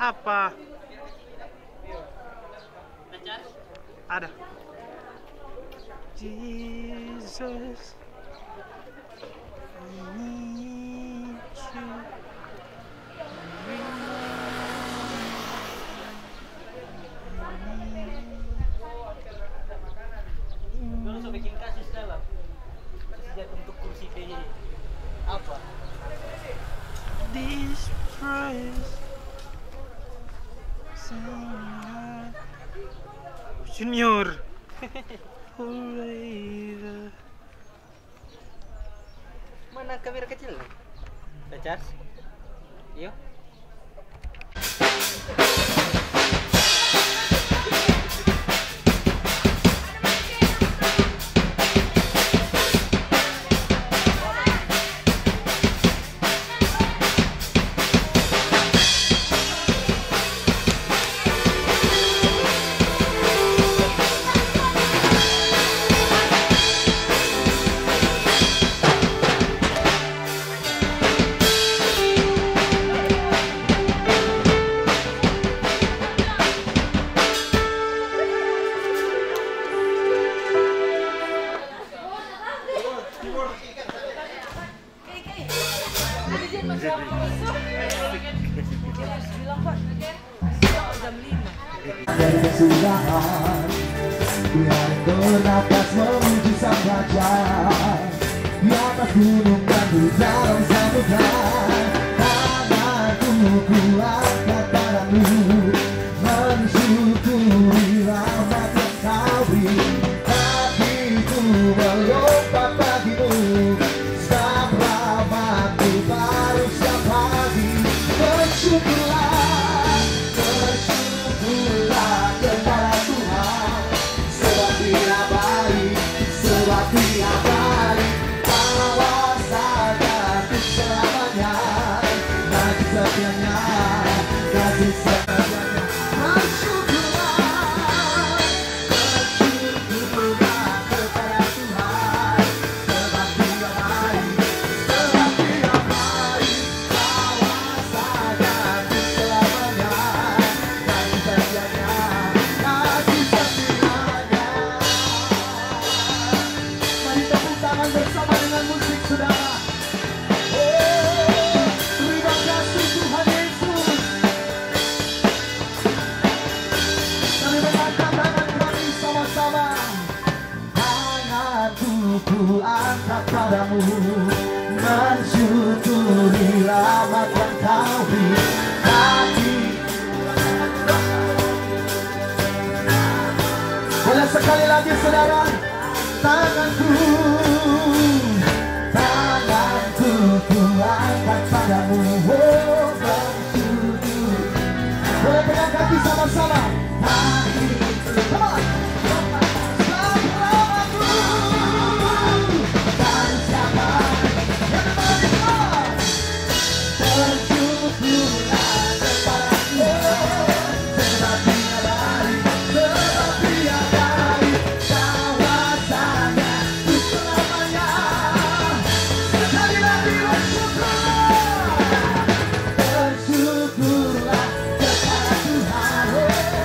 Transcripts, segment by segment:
Apa? Ada. Jesus, I need you. Dulu saya bikin kasus dalam sejak untuk kursi PJ apa? This praise Junior forever. Mana kamera kecil nih? Pacar? Yuk. Dari kesudahan biar bernapas menuju sang raja di atas gunung dan di dalam samudra. Tanganku kuangkat padamu mensyukuri rahmat yang kau beri. Hatiku melompat bagimu setiap rahmatmu baru setiap pagi. Bersyukurlah kepada Tuhan, sebab Dia baik, sebab Dia baik. Bawa saja untuk selamanya, kasih setianya, kasih setianya. Bersyukurlah kepada Tuhan, sebab Dia baik, sebab Dia baik. Bawa saja untuk selamanya, kasih setianya. Bersama dengan musik saudara. Oh, terima kasih Tuhan Yesus. Kami mengangkat tangan kami sama-sama. Tanganku ku angkat padamu mensyukuri rahmat yang kau beri. Boleh sekali lagi saudara. Tanganku ku angkat padamu, oh bersyukur. Boleh pegang kaki sama-sama. Come on. Bersyukurlah kepada Tuhan.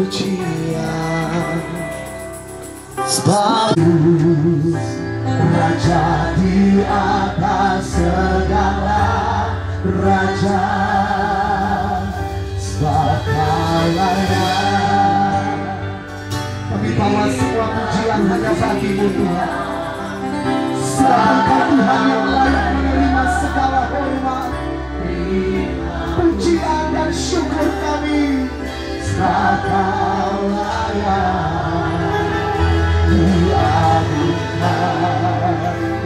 pujian. Sebab Raja di atas segala raja, sebab Kau layak. Kami bawa semua pujian hanya bagi-Mu Tuhan. Sebab Tuhan yang layak menerima segala hormat, pujian dan syukur kami. Sebab Kau layak diadukan,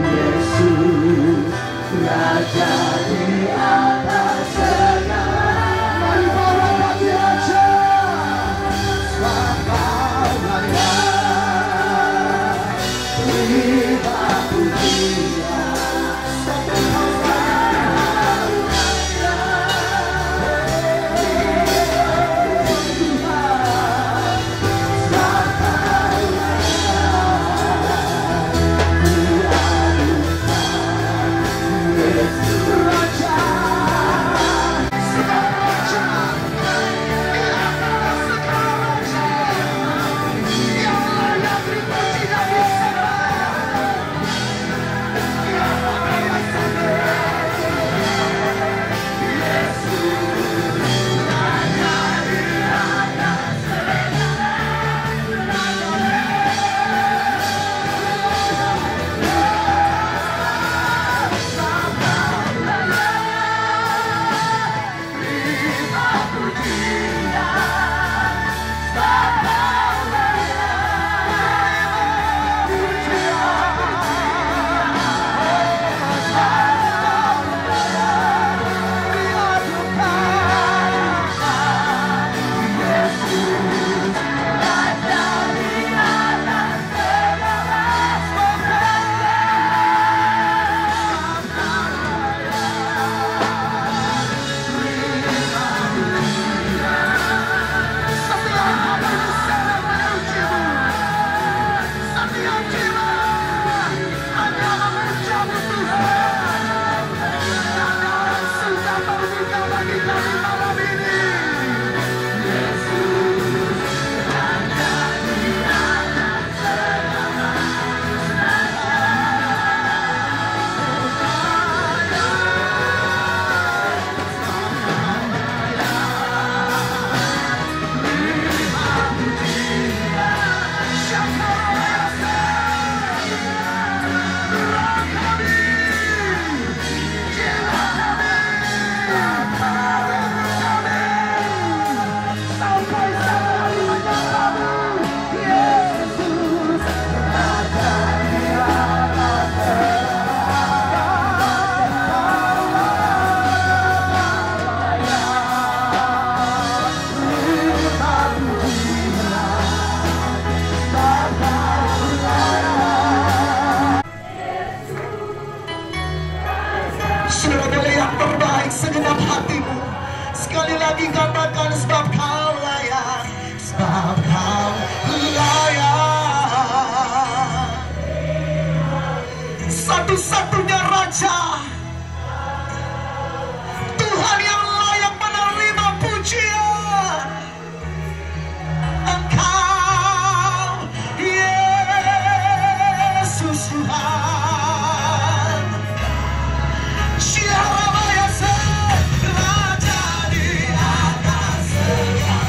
Yesus Raja di atas segala. Mari bawa bagi Raja. Sebab Kau layak terima pujian. Segenap hatimu, sekali lagi katakan sebab Kau layak, sebab Kau layak. Satu-satunya Raja, Tuhan yang layak menerima pujian. Engkau Yesus Tuhan. Siapa Raja di atas segala.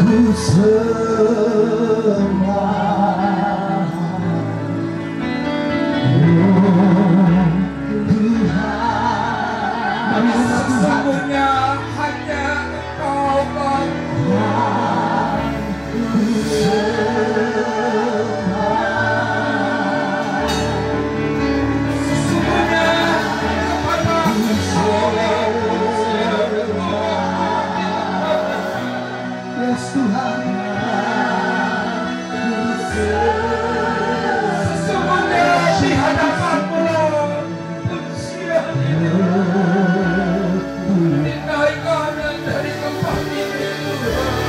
Sesungguhnya hanya Engkau sesungguhnya kepada Yes Tuhan, sesungguhnya di hadapan-Mu pujian dinaikkan dari tempat ini Tuhan.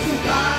Tuhan.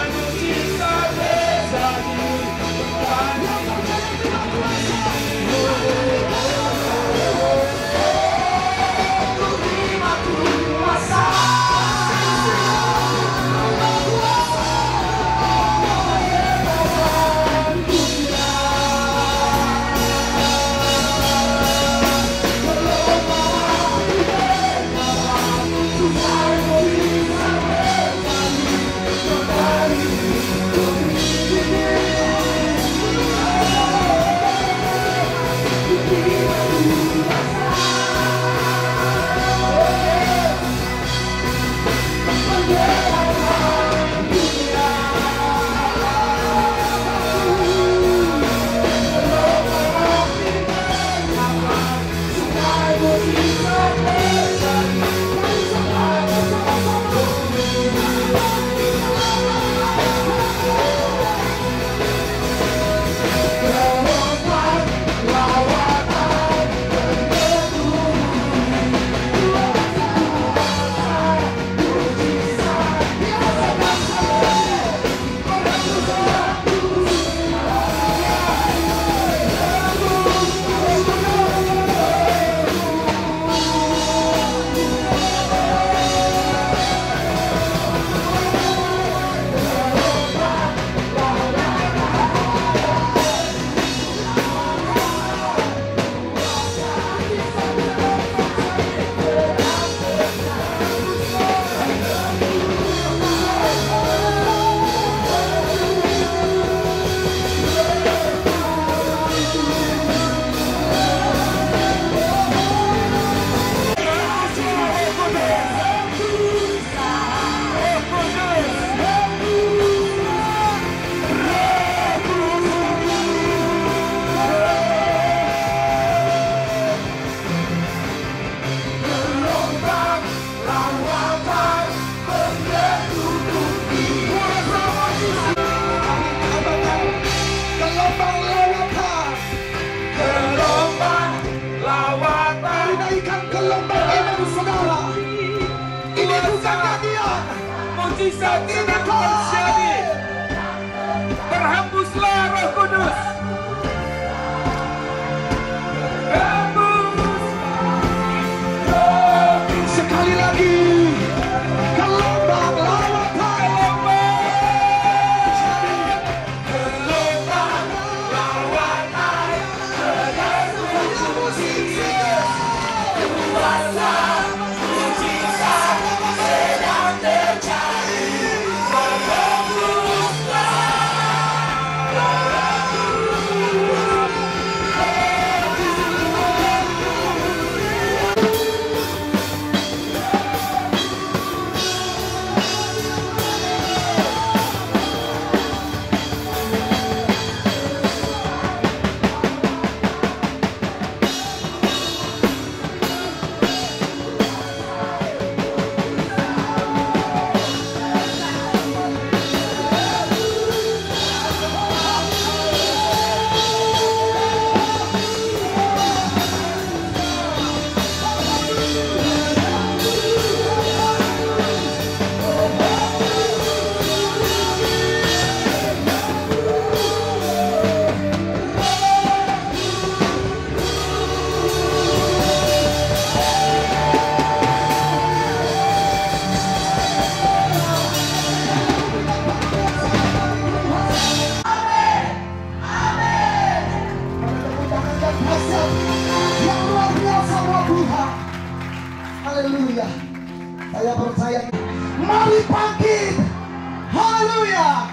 Haleluya.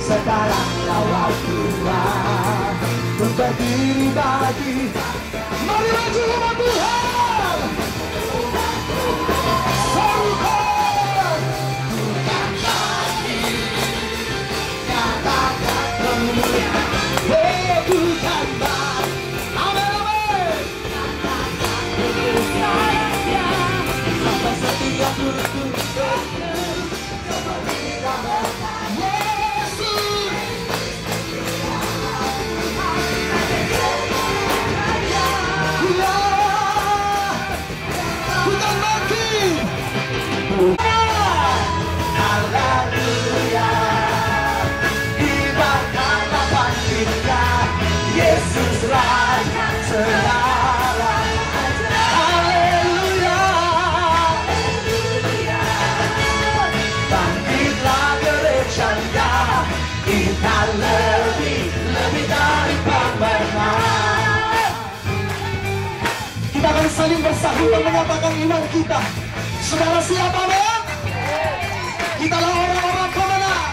Sekarang kau Tuhan untuk berdiri bagi. Mari maju umat Tuhan. Serukan Tuhan bagi. Nyatakan kemuliaan. Oh Tuhan bagi. Amin amin. Nyatakan kemuliaan-Nya sampai setiap huruf kembali damai. Haleluya, dibacakan panjangnya Yesus Raja selama. Haleluya, bangkitlah gereja-Nya, kita lebih dari pemenang. Kita akan saling bersatu dan menyatakan iman kita. Saudara siapa men? Kitalah orang-orang pemenang.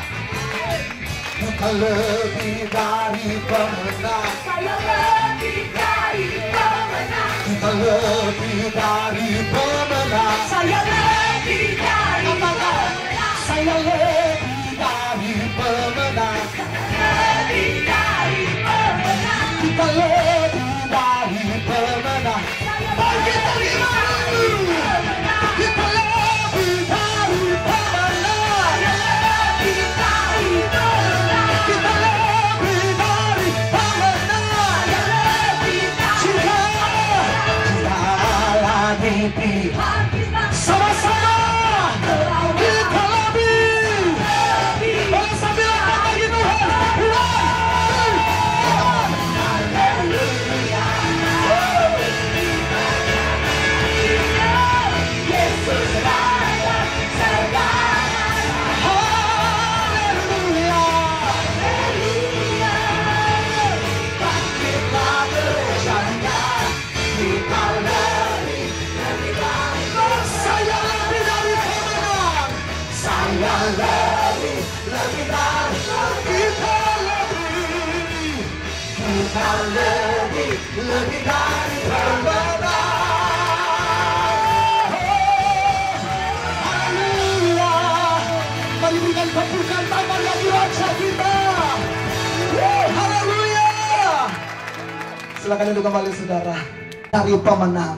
Kita lebih dari pemenang. Saya lebih dari pemenang. Kita lebih dari pemenang. Saya lebih dari pemenang. Saya lebih dari pemenang. Lebih dari pemenang. Kita lebih dari pemenang. Bangkit dari mana? Kita lebih dari pemenang. Lebih dari pemenang. Kita lebih dari pemenang. Lebih dari pemenang. Kita lebih sama-sama. Kita lebih. Boleh sambil angkat lagi Tuhan. Haleluya. Yesus Raja segala. Haleluya. Haleluya. Bangkitlah gereja-Nya, kita lebih dari. Saya lebih dari pemenang. Saya lebih dari. Kita lebih dari pemenang. Mari berikan tepukan tangan bagi Raja kita. Haleluya. Silakan duduk kembali saudara. Dari pemenang.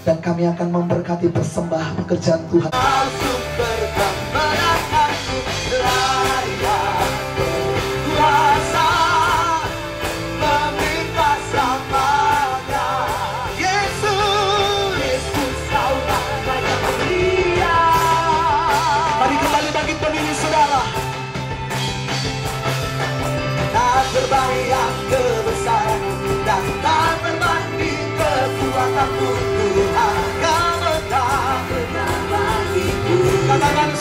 Dan kami akan memberkati persembahan pekerjaan Tuhan. Mari kembali bangkit berdiri saudara. Tak terbayang kebesaran dan tak berbanding kekuatan Tuhan. Kamu tak pernah bagiku. Katakan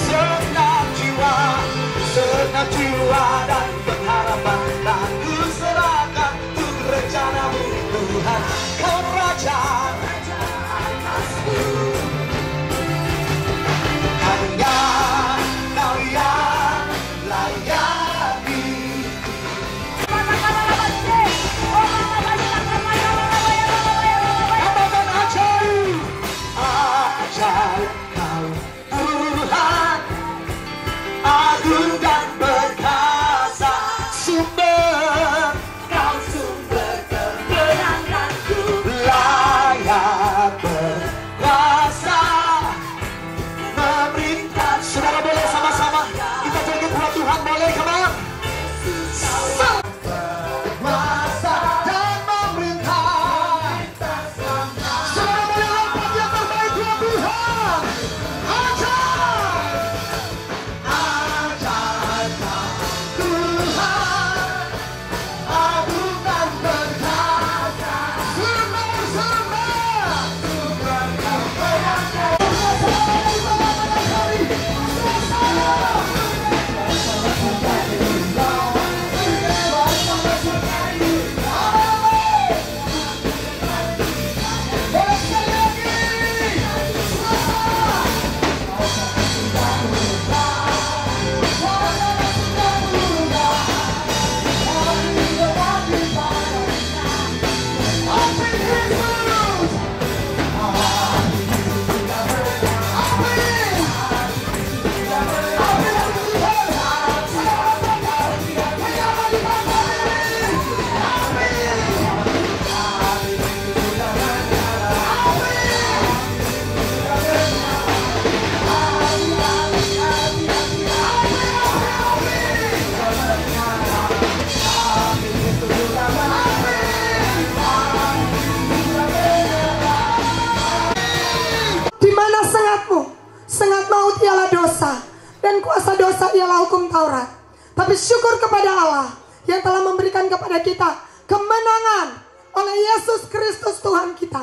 dan kuasa dosa ialah hukum Taurat. Tapi syukur kepada Allah yang telah memberikan kepada kita kemenangan oleh Yesus Kristus Tuhan kita.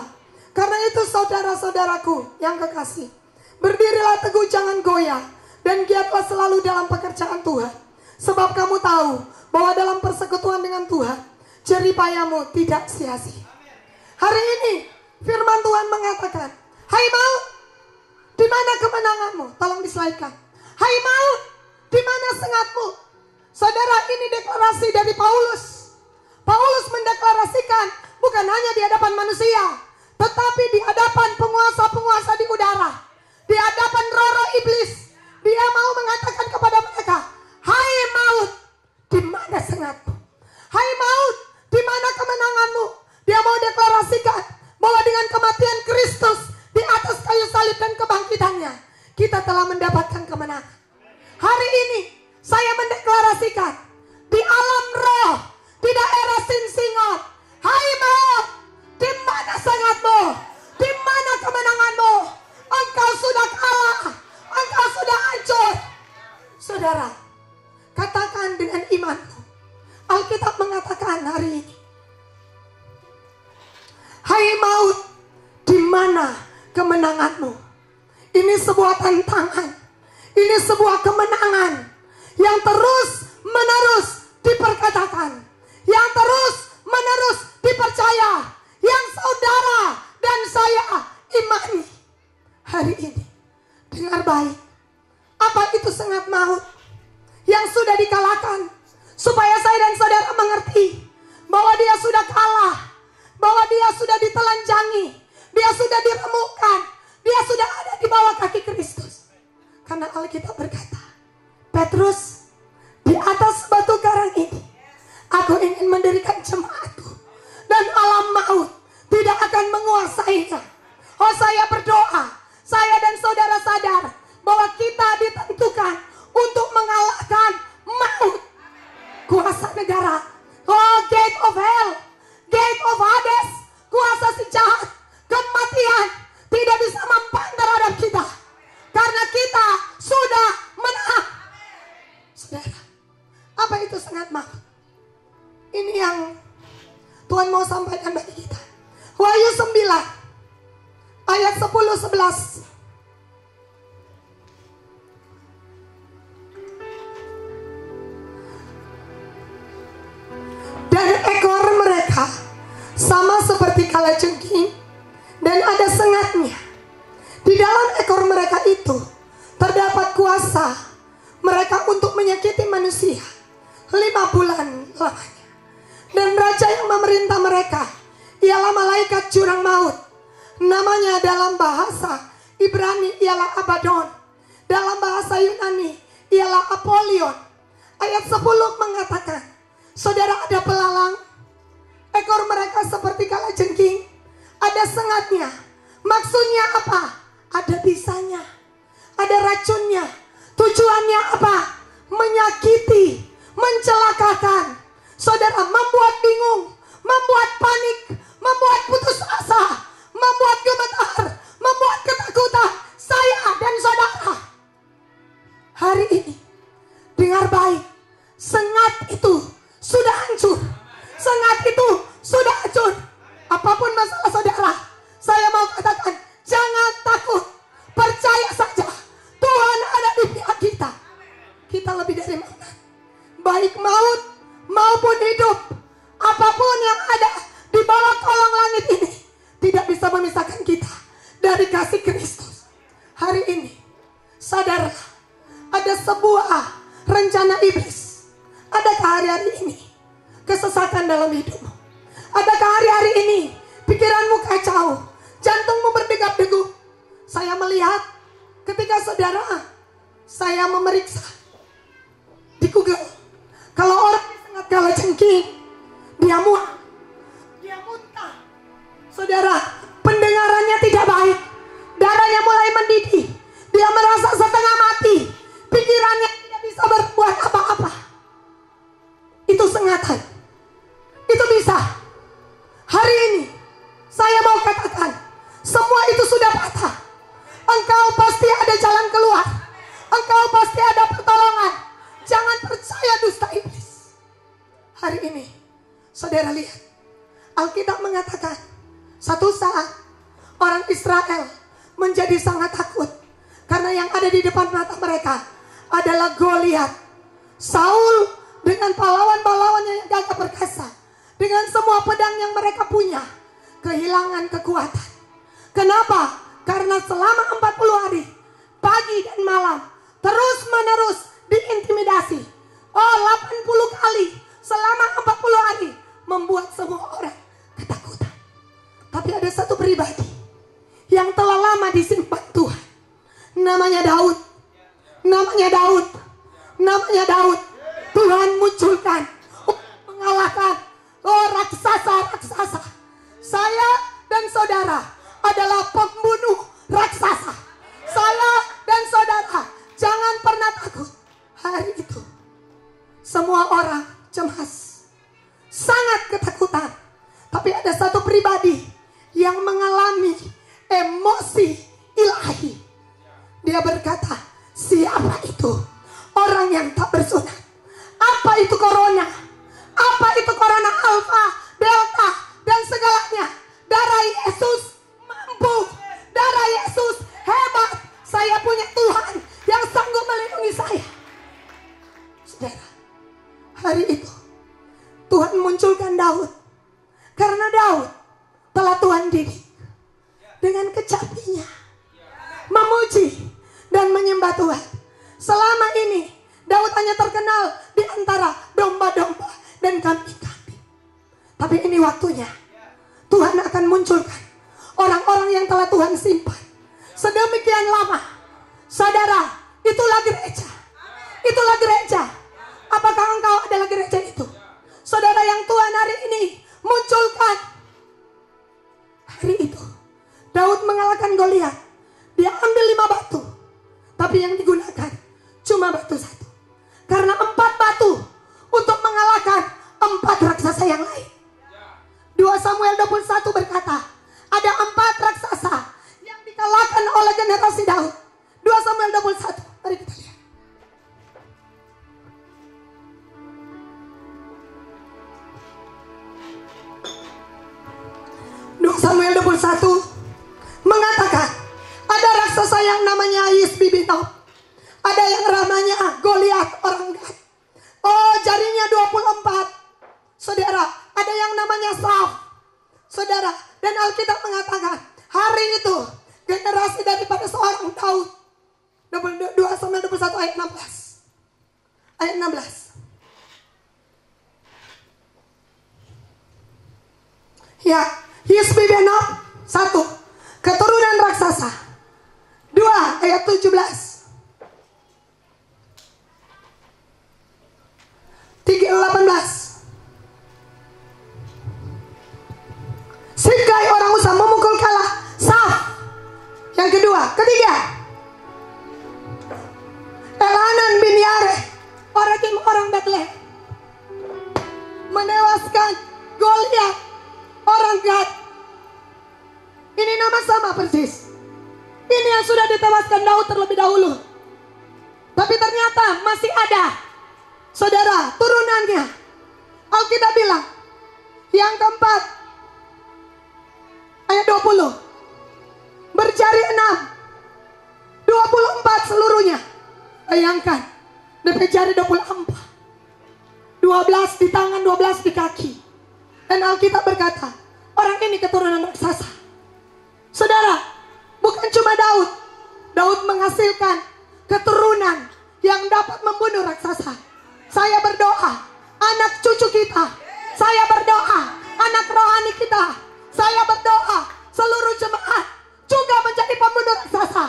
Karena itu saudara-saudaraku yang kekasih, berdirilah teguh, jangan goyah, dan giatlah selalu dalam pekerjaan Tuhan. Sebab kamu tahu bahwa dalam persekutuan dengan Tuhan, jerih payahmu tidak sia-sia. Hari ini firman Tuhan mengatakan, hai maut, di mana kemenanganmu? Tolong diselaikan. Hai maut, di mana sengatmu? Saudara, ini deklarasi dari Paulus. Paulus mendeklarasikan bukan hanya di hadapan manusia, tetapi di hadapan penguasa-penguasa di udara, di hadapan roh-roh iblis. Dia mau mengatakan kepada mereka, hai maut, di mana sengatmu? Hai maut, di mana kemenanganmu? Dia mau deklarasikan bahwa dengan kematian Kristus di atas kayu salib dan kebangkitannya, kita telah mendapatkan kemenangan. Hari ini saya mendeklarasikan di alam roh, di daerah Sinsingon, hai maut, di mana sengatmu? Di mana kemenanganmu? Engkau sudah kalah, engkau sudah hancur. Saudara, katakan dengan imanmu. Alkitab mengatakan hari ini, hai maut, di mana kemenanganmu? Ini sebuah tantangan, ini sebuah kemenangan yang terus menerus diperkatakan, yang terus menerus dipercaya, yang saudara dan saya imani. Hari ini dengar baik, apa itu sengat maut yang sudah dikalahkan, supaya saya dan saudara mengerti bahwa dia sudah kalah, bahwa dia sudah ditelanjangi, dia sudah diremukkan, dia sudah ada di bawah kaki Kristus. Karena Alkitab berkata, Petrus, di atas batu karang ini aku ingin mendirikan jemaatku, dan alam maut tidak akan menguasainya. Oh, saya berdoa, saya dan saudara sadar bahwa kita ditentukan untuk mengalahkan maut, kuasa negara, oh gate of hell, gate of Hades, kuasa si jahat, kematian tidak bisa mempan terhadap kita, karena kita sudah menang. Saudara, apa itu sengat maut? Ini yang Tuhan mau sampaikan bagi kita. Wahyu 9 ayat 10-11. Dan ekor mereka sama seperti kalajengking, dan ada sengatnya. Di dalam ekor mereka itu terdapat kuasa mereka untuk menyakiti manusia 5 bulan lamanya. Dan raja yang memerintah mereka ialah malaikat jurang maut. Namanya dalam bahasa Ibrani ialah Abaddon, dalam bahasa Yunani ialah Apollyon. Ayat 10 mengatakan, saudara, ada belalang, ekor mereka seperti kalajengking, ada sengatnya. Maksudnya apa? Ada bisanya, ada racunnya. Tujuannya apa? Menyakiti, mencelakakan. Saudara, membuat bingung, membuat panik, membuat putus asa, membuat gemetar, membuat ketakutan saya dan saudara. Hari ini dengar baik, sengat itu sudah hancur, sengat itu sudah hancur. Apapun masalah saudara, saya mau katakan, jangan takut, percaya saja, Tuhan ada di pihak kita. Kita lebih dari mana, baik maut maupun hidup, apapun yang ada di bawah kolong langit ini tidak bisa memisahkan kita dari kasih Kristus. Hari ini sadarlah, ada sebuah rencana iblis. Adakah hari-hari ini kesesatan dalam hidupmu? Adakah hari-hari ini pikiranmu kacau, jantungmu berdegup-degup? Saya melihat ketika saudara, saya memeriksa di Google, kalau orang disengat kalajengking, dia muak, dia muntah. Saudara, pendengarannya tidak baik, darahnya mulai mendidih, dia merasa setengah mati, pikirannya tidak bisa berbuat apa-apa. Itu sengatan, itu bisa. Hari ini saya mau katakan, semua itu sudah patah. Engkau pasti ada jalan keluar, engkau pasti ada pertolongan. Jangan percaya dusta iblis. Hari ini, saudara lihat, Alkitab mengatakan, satu saat orang Israel menjadi sangat takut. Karena yang ada di depan mata mereka adalah Goliat. Saul dengan pahlawan-pahlawannya yang gagah perkasa, dengan semua pedang yang mereka punya, kehilangan kekuatan. Kenapa? Karena selama 40 hari, pagi dan malam, terus menerus diintimidasi. 80 kali selama 40 hari, membuat semua orang ketakutan. Tapi ada satu pribadi yang telah lama disimpan Tuhan. Namanya Daud. Namanya Daud. Namanya Daud. Tuhan munculkan untuk mengalahkan raksasa-raksasa. Saya dan saudara adalah pembunuh raksasa. Saya dan saudara jangan pernah takut. Hari itu semua orang cemas, sangat ketakutan. Tapi ada satu pribadi yang mengalami emosi ilahi. Dia berkata, siapa itu orang yang tak bersunat? Apa itu corona? Apa itu corona alfa, delta, dan segalanya? Darah Yesus mampu. Darah Yesus hebat. Saya punya Tuhan yang sanggup melindungi saya. Saudara, hari itu Tuhan munculkan Daud. Karena Daud telah Tuhan didik dengan kecapinya memuji dan menyembah Tuhan. Selama ini Daud hanya terkenal di antara domba-domba dan kambing-kambing. Tapi ini waktunya Tuhan akan munculkan orang-orang yang telah Tuhan simpan sedemikian lama. Saudara, itulah gereja. Itulah gereja. Apakah engkau adalah gereja itu? Saudara yang Tuhan hari ini munculkan. Hari itu Daud mengalahkan Goliat. Dia ambil 5 batu, tapi yang digunakan cuma batu 1. Karena 4 batu untuk mengalahkan 4 raksasa yang lain. 2 Samuel 21 berkata, ada 4 raksasa yang dikalahkan oleh generasi Daud. 2 Samuel 21. Mari kita lihat. Samuel 21 mengatakan ada raksasa yang namanya Isbibenob, ada yang namanya Goliat orang Gad. Oh, jarinya 24. Saudara, ada yang namanya Saul. Saudara, dan Alkitab mengatakan hari itu generasi daripada seorang Daud. 2 Samuel 21 ayat 16. Ayat 16. Ya, Isbibenob 1, keturunan raksasa. 2 ayat 17. 18. Sigai orang Usa memukul kalah Saul. Yang kedua, ketiga, Elhanan bin Yareh orang Betlehem menewaskan Goliat orang Gad. Ini nama sama persis. Ini yang sudah ditewaskan Daud terlebih dahulu. Tapi ternyata masih ada, saudara, turunannya. Alkitab bilang yang keempat ayat 20, berjari 6, 24 seluruhnya. Bayangkan, DP jari 24, 12 di tangan, 12 di kaki. Dan Alkitab berkata, orang ini keturunan raksasa. Saudara, bukan cuma Daud. Daud menghasilkan keturunan yang dapat membunuh raksasa. Saya berdoa, anak cucu kita. Saya berdoa, anak rohani kita. Saya berdoa, seluruh jemaat juga menjadi pembunuh raksasa.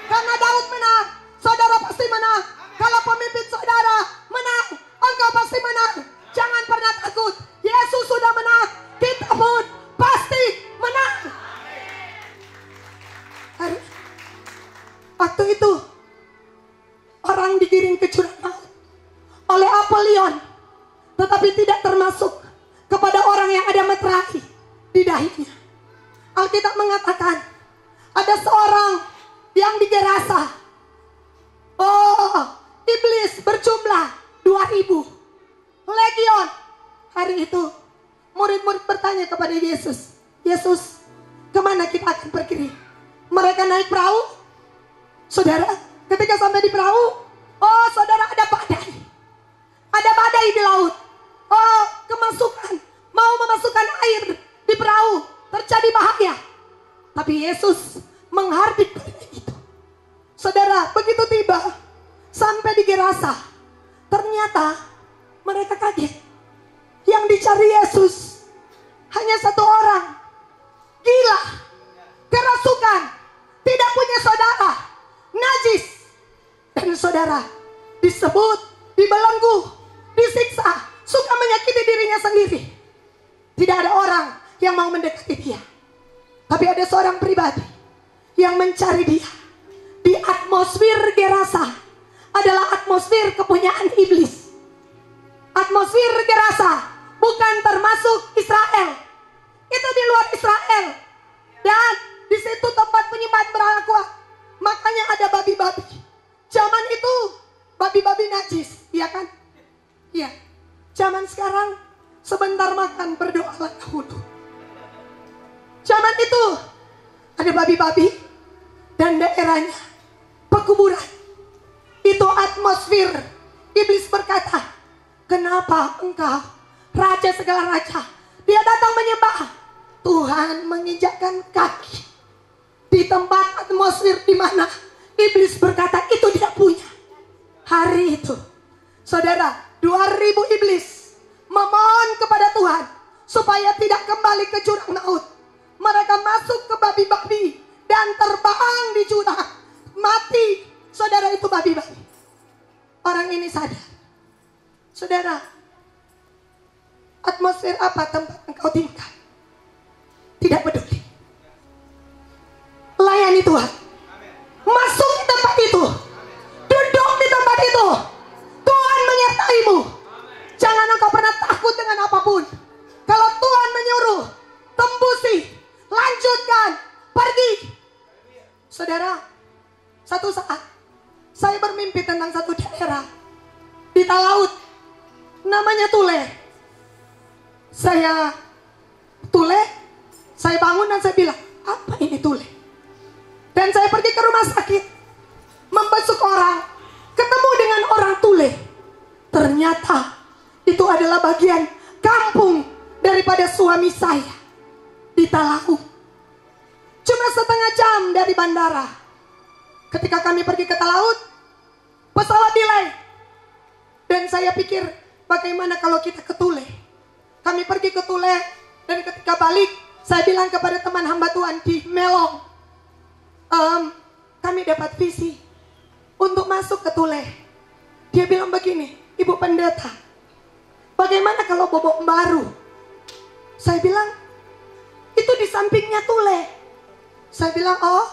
Karena Daud menang, saudara pasti menang. Kalau pemimpin saudara menang, engkau pasti menang. Jangan pernah takut. Yesus sudah menang, kita pun pasti menang. Waktu itu orang digiring ke jurang maut oleh Apollyon, tetapi tidak termasuk kepada orang yang ada meterai di dahinya. Alkitab mengatakan ada seorang yang di Gerasa Oh, iblis berjumlah 2000 legion. Hari itu murid-murid bertanya kepada Yesus, Yesus, kemana kita akan pergi? Mereka naik perahu. Saudara, ketika sampai di perahu, oh saudara, ada badai. Ada badai di laut. Oh, mau memasukkan air di perahu, terjadi bahaya. Tapi Yesus menghardik badai itu. Saudara, begitu tiba sampai di Gerasa, ternyata mereka kaget. Yang dicari Yesus hanya satu orang, gila, kerasukan, tidak punya saudara, najis. Dan saudara, disebut, dibelenggu, disiksa, suka menyakiti dirinya sendiri. Tidak ada orang yang mau mendekati dia. Tapi ada seorang pribadi yang mencari dia. Di atmosfer Gerasa adalah atmosfer kepunyaan iblis. Atmosfer Gerasa bukan termasuk Israel. Itu di luar Israel. Dan di situ tempat penyembahan berhala kuat. Makanya ada babi-babi. Zaman itu babi-babi najis, iya kan? Iya. Zaman sekarang sebentar makan berdoalah dahulu. Zaman itu ada babi-babi dan daerahnya pekuburan. Itu atmosfer. Iblis berkata, kenapa engkau raja segala raja, dia datang menyembah. Tuhan menginjakkan kaki di tempat atmosfer di mana iblis berkata itu tidak punya. Hari itu, saudara, 2000 iblis memohon kepada Tuhan supaya tidak kembali ke jurang maut. Mereka masuk ke babi-babi dan terbang di jurang. Mati, saudara, itu babi-babi. Orang ini sadar. Saudara, atmosfer apa tempat engkau tinggal? Tidak peduli. Layani Tuhan. Masuk di tempat itu. Duduk di tempat itu. Tuhan menyertaimu. Jangan engkau pernah takut dengan apapun. Kalau Tuhan menyuruh, tembusi, lanjutkan, pergi. Saudara, satu saat saya bermimpi tentang satu daerah di Talaut, namanya Tule. Saya bangun dan saya bilang, apa ini Tule? Dan saya pergi ke rumah sakit, membesuk orang, ketemu dengan orang Tule. Ternyata itu adalah bagian kampung daripada suami saya di Talaut. Cuma setengah jam dari bandara. Ketika kami pergi ke Talaut, pesawat delay. Dan saya pikir, bagaimana kalau kita ke Tule? Kami pergi ke Tule, dan ketika balik, saya bilang kepada teman hamba Tuhan di Melong, kami dapat visi untuk masuk ke Tule. Dia bilang begini, Ibu Pendeta, bagaimana kalau Bobok baru? Saya bilang, itu di sampingnya Tule. Saya bilang, oh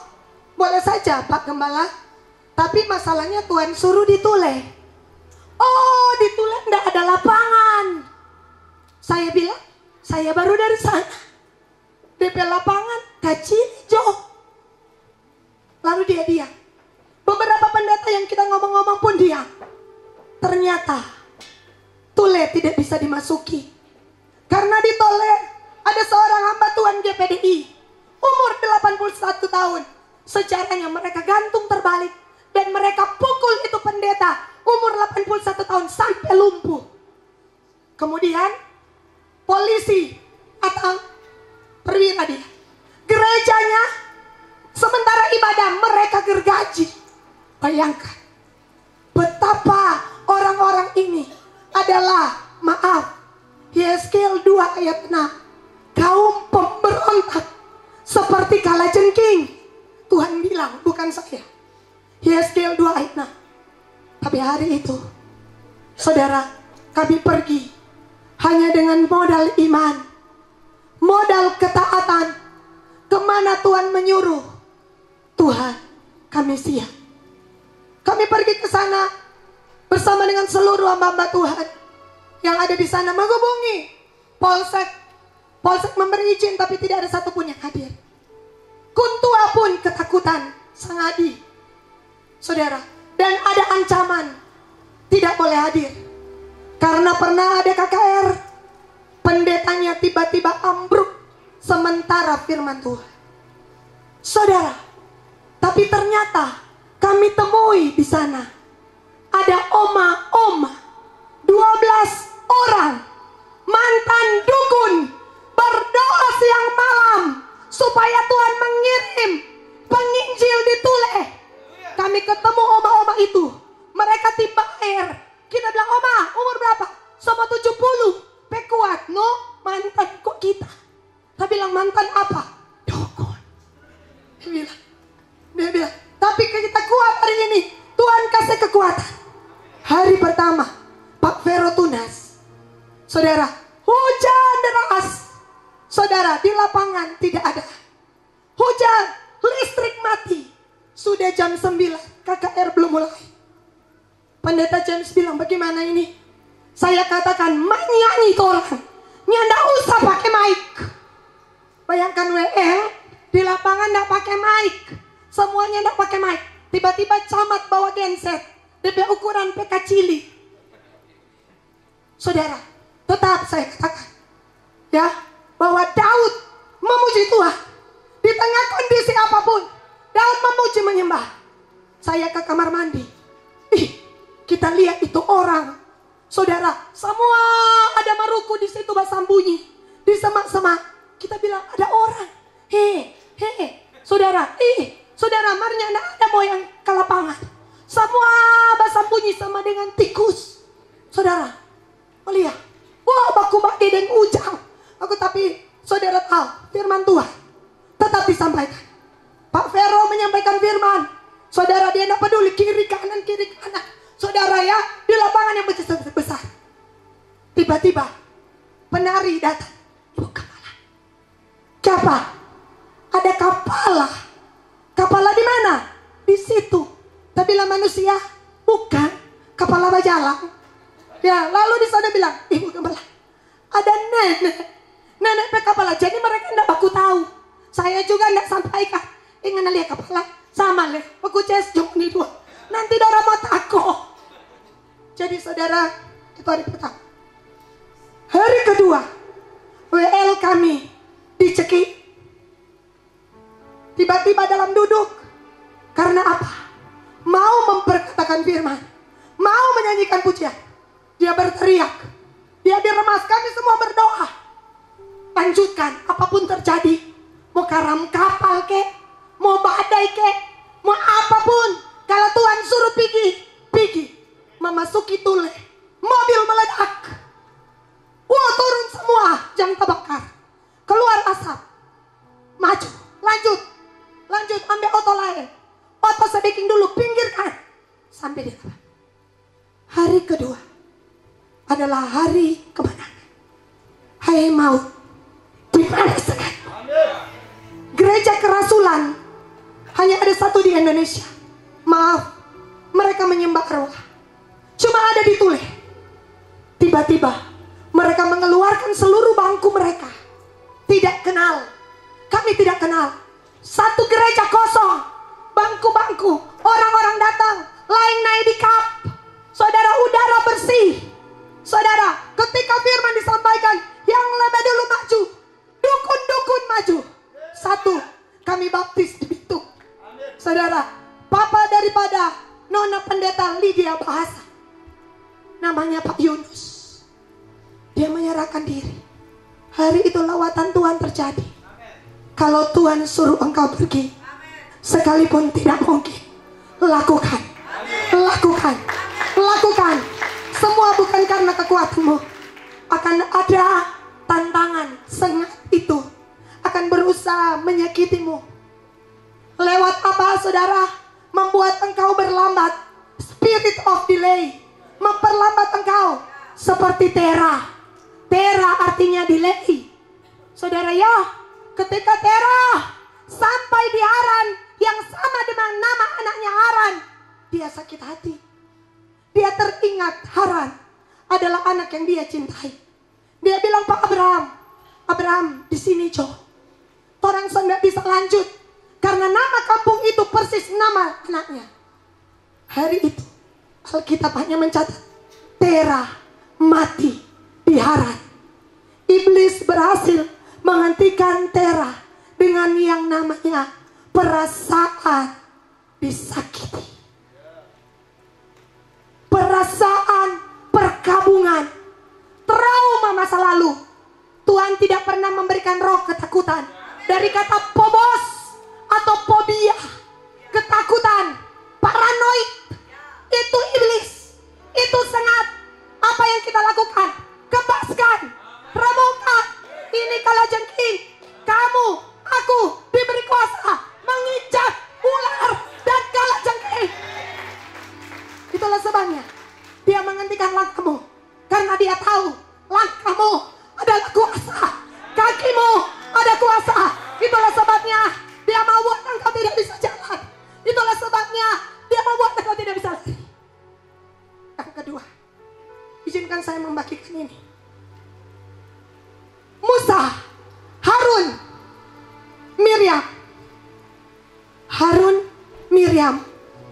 boleh saja Pak Gembala, tapi masalahnya Tuhan suruh di Tule. Oh, di Tule enggak ada lapangan. Saya bilang, saya baru dari sana. DP lapangan, gaji hijau. Lalu dia diam. Beberapa pendeta yang kita ngomong-ngomong pun diam. Ternyata Tule tidak bisa dimasuki. Karena di Tule ada seorang hamba Tuhan GPDI. Umur 81 tahun. Sejarahnya mereka gantung terbalik. Dan mereka pukul itu pendeta. Umur 81 tahun sampai lumpuh. Kemudian polisi atau perwira dia. Gerejanya sementara ibadah mereka gergaji. Bayangkan betapa orang-orang ini adalah, maaf, Yeskel 2 ayat 6, kaum pemberontak seperti kalajengking. Tuhan bilang, bukan saya. Yeskel 2 ayat 6. Tapi hari itu, saudara, kami pergi hanya dengan modal iman, modal ketaatan. Kemana Tuhan menyuruh, Tuhan, kami siap. Kami pergi ke sana bersama dengan seluruh hamba-hamba Tuhan yang ada di sana, menghubungi Polsek. Polsek memberi izin, tapi tidak ada satupun yang hadir. Kuntua pun ketakutan, Sang Adi. Saudara, dan ada ancaman tidak boleh hadir. Karena pernah ada KKR, pendetanya tiba-tiba ambruk sementara firman Tuhan. Saudara, tapi ternyata kami temui di sana ada oma-oma 12 orang mantan dukun berdoa siang malam supaya Tuhan mengirim penginjil di Tule. Kami ketemu oma-oma itu, mereka timba air. Kita bilang, oma umur berapa? Sama 70. Pekuat, no mantan kok kita. Kita bilang, mantan apa? Dukun. Dia bilang, tapi kita kuat hari ini. Tuhan kasih kekuatan. Hari pertama Pak Vero tunas. Saudara, hujan deras. Saudara, di lapangan tidak ada. Hujan, listrik mati. Sudah jam 9, KKR belum mulai. Pendeta James bilang, bagaimana ini? Saya katakan, menyanyi itu orang. Nggak usah pakai mic. Bayangkan WL, di lapangan nggak pakai mic. Semuanya nggak pakai mic. Tiba-tiba camat bawa genset. DP ukuran PK Cili. Saudara, tetap saya katakan, ya, bahwa Daud memuji Tuhan. Di tengah kondisi apapun, Daud memuji menyembah. Saya ke kamar mandi. Kita lihat itu orang. Saudara, semua ada maruku di situ bersembunyi. Di semak-semak. Kita bilang ada orang. Saudara, saudara, marnya ada moyang ke lapangan. Semua bersembunyi sama dengan tikus. Saudara, melihat. Wah, baku bak dedeng ujang. Aku tapi, saudara tahu, firman Tuhan tetap disampaikan. Pak Vero menyampaikan firman. Saudara, dia tidak peduli kiri kanan. Saudara ya, di lapangan yang besar. Tiba-tiba penari datang. Ibu kepala. Siapa? Ada kepala. Kepala di mana? Di situ. Tapi bilang manusia, bukan. Kepala bajalang. Ya, lalu di sana bilang, ibu kepala. Ada nenek kepala. Jadi mereka tidak baku tahu. Saya juga tidak sampaikan. Ingin lihat kepala sama leh. Baku ces jok nih dua. Nanti dorang mau takut. Jadi saudara, itu hari pertama. Hari kedua, WL kami dicekik. Tiba-tiba dalam duduk. Karena apa? Mau memperkatakan firman. Mau menyanyikan pujian. Dia berteriak. Dia diremas, kami semua berdoa. Lanjutkan, apapun terjadi. Mau karam kapal kek, mau badai kek, mau apapun. Kalau Tuhan suruh pergi. Memasuki Tule, mobil meledak. Wah, turun semua, jam terbakar. Keluar asap. Maju, lanjut, ambil oto lain. Oto sedeking dulu, pinggirkan. Sampai di depan. Hari kedua adalah hari kemenangan. Hai maut, di mana sekarang? Gereja kerasulan hanya ada satu di Indonesia. Maaf, mereka menyembah arwah. Cuma ada di Tule. Tiba-tiba mereka mengeluarkan seluruh bangku mereka. Tidak kenal. Kami tidak kenal. Satu gereja kosong. Bangku-bangku. Orang-orang datang. Lain naik di kap. Saudara, udara bersih. Saudara, ketika firman disampaikan, yang lebih dulu maju. Dukun-dukun maju. Satu, kami baptis di Bitung. Saudara, papa daripada Nona Pendeta Lydia Bahasa. Namanya Pak Yunus. Dia menyerahkan diri. Hari itu lawatan Tuhan terjadi. Kalau Tuhan suruh engkau pergi, sekalipun tidak mungkin, lakukan. Lakukan. Semua bukan karena kekuatanmu. Akan ada tantangan, sengat itu akan berusaha menyakitimu. Lewat apa, saudara? Membuat engkau berlambat. Spirit of delay. Memperlambat engkau. Seperti Tera. Tera artinya delay. Saudara ya, ketika Tera sampai di Haran yang sama dengan nama anaknya Haran, dia sakit hati. Dia teringat Haran adalah anak yang dia cintai. Dia bilang, Pak Abraham di sini Jo. Orang saya nggak bisa lanjut karena nama kampung itu persis nama anaknya. Hari itu Alkitab hanya mencatat Tera mati di Haran. Iblis berhasil menghentikan Tera dengan yang namanya perasaan disakiti, perasaan perkabungan, trauma masa lalu. Tuhan tidak pernah memberikan roh ketakutan. Dari kata phobos atau fobia, ketakutan, paranoid, itu iblis. Itu sengat. Apa yang kita lakukan? Kebaskan, remukkan. Ini kalajengking. Kamu, aku diberi kuasa menginjak ular dan kalajengking. Itulah sebabnya dia menghentikan langkahmu, karena dia tahu langkahmu adalah kuasa, kakimu ada kuasa. Itulah sebabnya dia mau buat engkau tidak bisa jalan. Itulah sebabnya dia mau buat engkau tidak bisa lari. Yang kedua, izinkan saya membagikan ini. Musa, Harun, Miriam. Harun, Miriam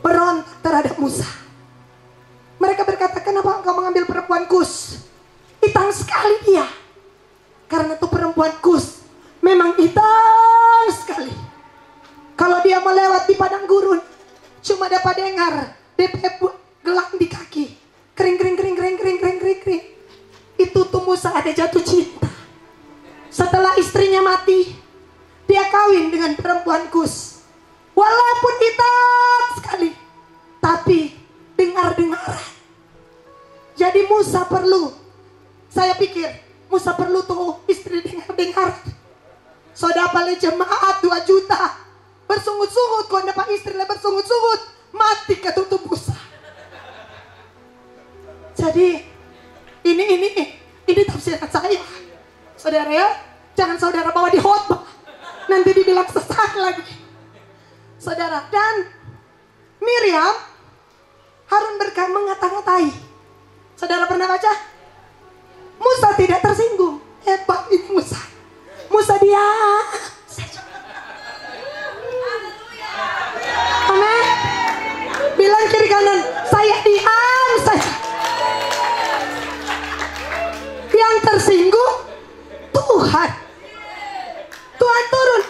berontak terhadap Musa. Mereka berkata, kenapa engkau mengambil perempuan Kus? Hitam sekali dia. Karena itu perempuan Kus memang hitam sekali. Kalau dia melewat di padang gurun, cuma dapat dengar DP gelang di kaki. Kering. Itu tuh Musa ada jatuh cinta. Setelah istrinya mati, dia kawin dengan perempuan Kus. Walaupun hitam sekali, tapi dengar-dengaran. Jadi Musa perlu, saya pikir Musa perlu tuh istri dengar-dengar. Saudara pale jemaat 2 juta bersungut-sungut, kau dapat istri bersungut-sungut, mati ketutup Musa. Jadi ini tafsiran saya, saudara ya. Jangan saudara bawa di khotbah, nanti dibilang sesat lagi, saudara. Dan Miriam, Harun mengata-ngatai. Saudara pernah baca? Musa tidak tersinggung. Hebat ini Musa. Musa diam saja. Amin. Bilang kiri kanan, saya diam saja. Yang tersinggung Tuhan. Tuhan turun.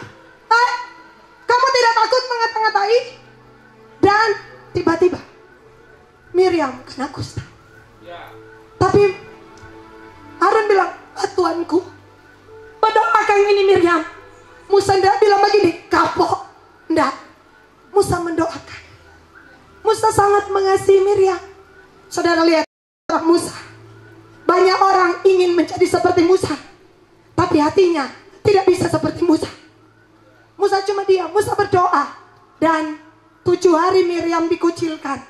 Kamu tidak takut mengata-ngatai? Dan tiba-tiba Miriam kena kusta. Tapi Harun bilang, Tuanku, berdoakan ini Miriam. Musa tidak bilang begini, kapok. Tidak. Musa mendoakan. Musa sangat mengasihi Miriam. Saudara lihat orang Musa. Banyak orang ingin menjadi seperti Musa, tapi hatinya tidak bisa seperti Musa. Musa cuma diam. Musa berdoa. Dan 7 hari Miriam dikucilkan.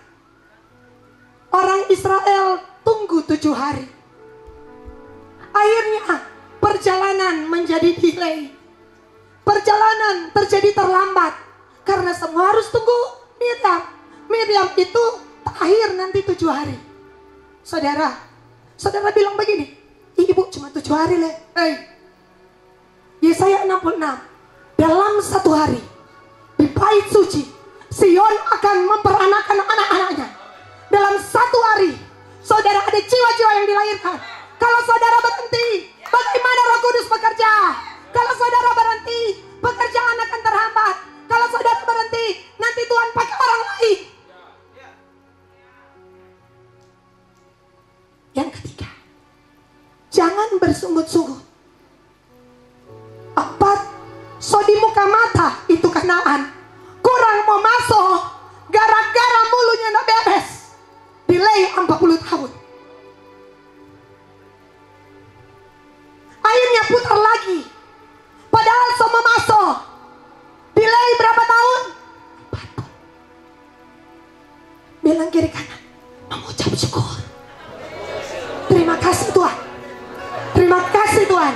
Orang Israel tunggu 7 hari. Akhirnya perjalanan menjadi delay. Perjalanan terjadi terlambat karena semua harus tunggu Miriam. Miriam itu terakhir nanti 7 hari. Saudara bilang begini, ibu cuma 7 hari le. Yesaya 66. Dalam 1 hari di bait suci Sion akan memperanakan anak-anaknya. Dalam 1 hari, saudara, ada jiwa-jiwa yang dilahirkan. Kalau saudara berhenti, bagaimana Roh Kudus bekerja? Kalau saudara berhenti, pekerjaan akan terhambat. Kalau saudara berhenti, nanti Tuhan pakai orang lain. Yang ketiga, jangan bersungut-sungut. So di muka mata itu Kanaan, kurang mau masuk gara-gara mulunya nak beres. Delay 40 tahun. Akhirnya putar lagi. Padahal semua masuk. Delay berapa tahun? 40. Bilang kiri kanan, mengucap syukur. Terima kasih Tuhan. Terima kasih Tuhan.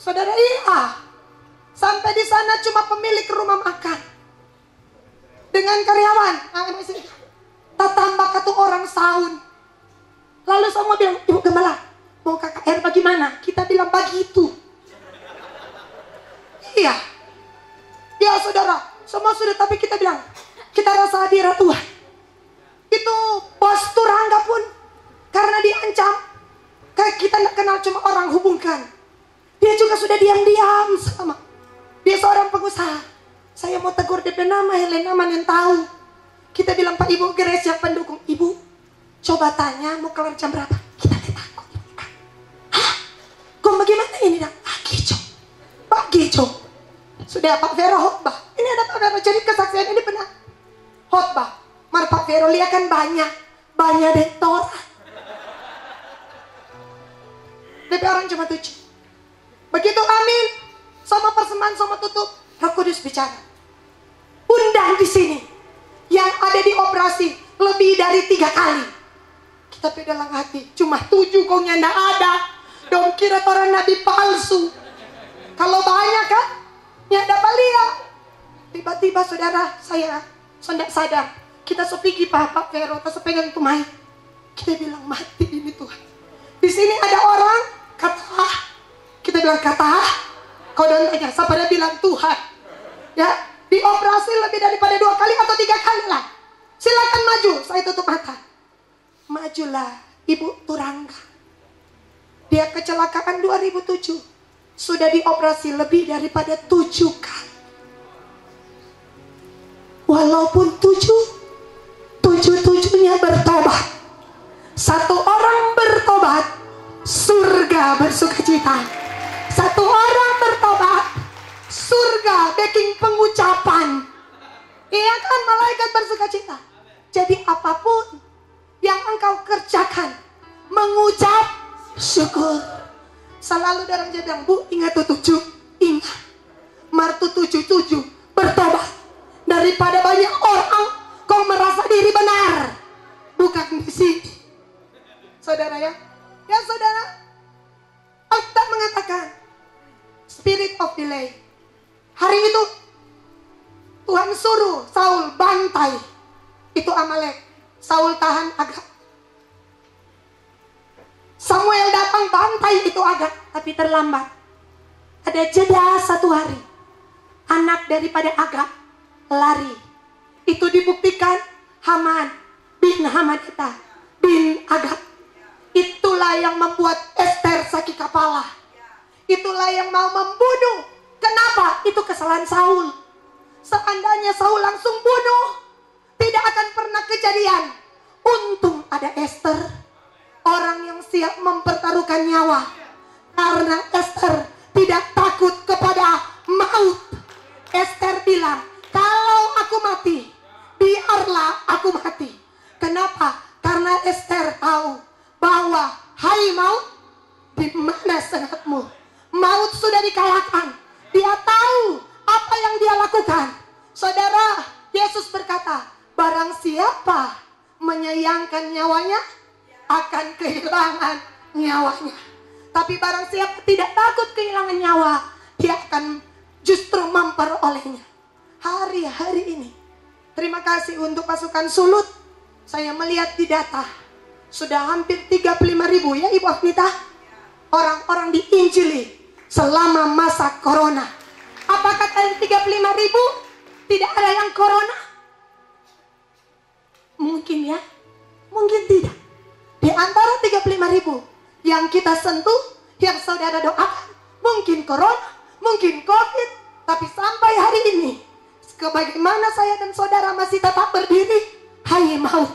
Saudara, iya. Sampai di sana cuma pemilik rumah makan dengan karyawan. Tak tambah satu orang saun. Lalu semua bilang, Ibu Gembala, mau KKR bagaimana? Kita bilang begitu. Iya. Ya saudara, semua sudah, tapi kita bilang, kita rasa hadirat Tuhan. Itu bos Turangga pun, karena diancam, kayak kita nak kenal cuma orang hubungkan. Dia juga sudah diam-diam sama. Dia seorang pengusaha. Saya mau tegur DP nama Helena, mana yang tahu. Kita bilang, Pak Ibu Grace yang pendukung. Ibu, coba tanya mau kelar jam berapa. Kita takut. Hah? Kok bagaimana ini dah? Pak Gijo. Sudah Pak Vero khotbah. Ini ada Pak Vero. Jadi kesaksian ini benar. Khotbah. Mar Pak Vero lihat kan banyak dektor. DP orang cuma 7. Begitu amin, sama persembahan sama tutup, Roh Kudus bicara. Undang di sini yang ada di operasi lebih dari 3 kali. Kita pedalang hati, cuma 7 kok nggak ada. Dong kira orang nabi palsu. Kalau banyak kan, nggak dapat lihat. Tiba-tiba saudara saya tidak sadar. Kita sepigi Pak Vero, kita sepegang tumai. Kita bilang mati ini Tuhan. Di sini ada orang kata, kita bilang kata, kau don't tanya, siapa dia bilang Tuhan. Ya, dioperasi lebih daripada 2 kali atau 3 kali lah. Silakan maju, saya tutup mata. Majulah Ibu Turangga. Dia kecelakaan 2007. Sudah dioperasi lebih daripada 7 kali. Walaupun 7-7-nya bertobat. 1 orang bertobat, surga bersukacita. 1 orang bertobat, surga backing pengucapan. Iya kan, malaikat bersukacita. Jadi apapun yang engkau kerjakan, mengucap syukur. Selalu dalam dia bilang, Bu, ingat tuh 7. Ingat, Martu 7-7 bertobat. Daripada banyak orang kau merasa diri benar. Bukan di sini. Saudara ya. Ya saudara, Alkitab mengatakan spirit of delay. Hari itu Tuhan suruh Saul bantai. Itu Amalek. Saul tahan Agag. Samuel datang bantai itu Agag, tapi terlambat. Ada jeda 1 hari. Anak daripada Agag lari. Itu dibuktikan Haman bin Hamedata bin Agag. Itulah yang membuat Esther sakit kepala. Itulah yang mau membunuh. Kenapa? Itu kesalahan Saul. Seandainya Saul langsung bunuh, tidak akan pernah kejadian. Untung ada Esther, orang yang siap mempertaruhkan nyawa. Karena Esther tidak takut kepada maut. Esther bilang, kalau aku mati, biarlah aku mati. Kenapa? Karena Esther tahu bahwa hai maut, di mana sengatmu? Maut sudah dikalahkan. Dia tahu apa yang dia lakukan. Saudara, Yesus berkata, barang siapa menyayangkan nyawanya akan kehilangan nyawanya. Tapi barang siapa tidak takut kehilangan nyawa, dia akan justru memperolehnya. Hari-hari ini, terima kasih untuk pasukan Sulut. Saya melihat di data sudah hampir 35.000 ya Ibu Agnita, orang-orang diinjili selama masa corona. Apakah kalian 35.000 tidak ada yang corona? Mungkin ya, mungkin tidak. Di antara 35.000 yang kita sentuh, yang saudara doakan, mungkin corona, mungkin COVID, tapi sampai hari ini, sebagaimana saya dan saudara masih tetap berdiri, hai maut,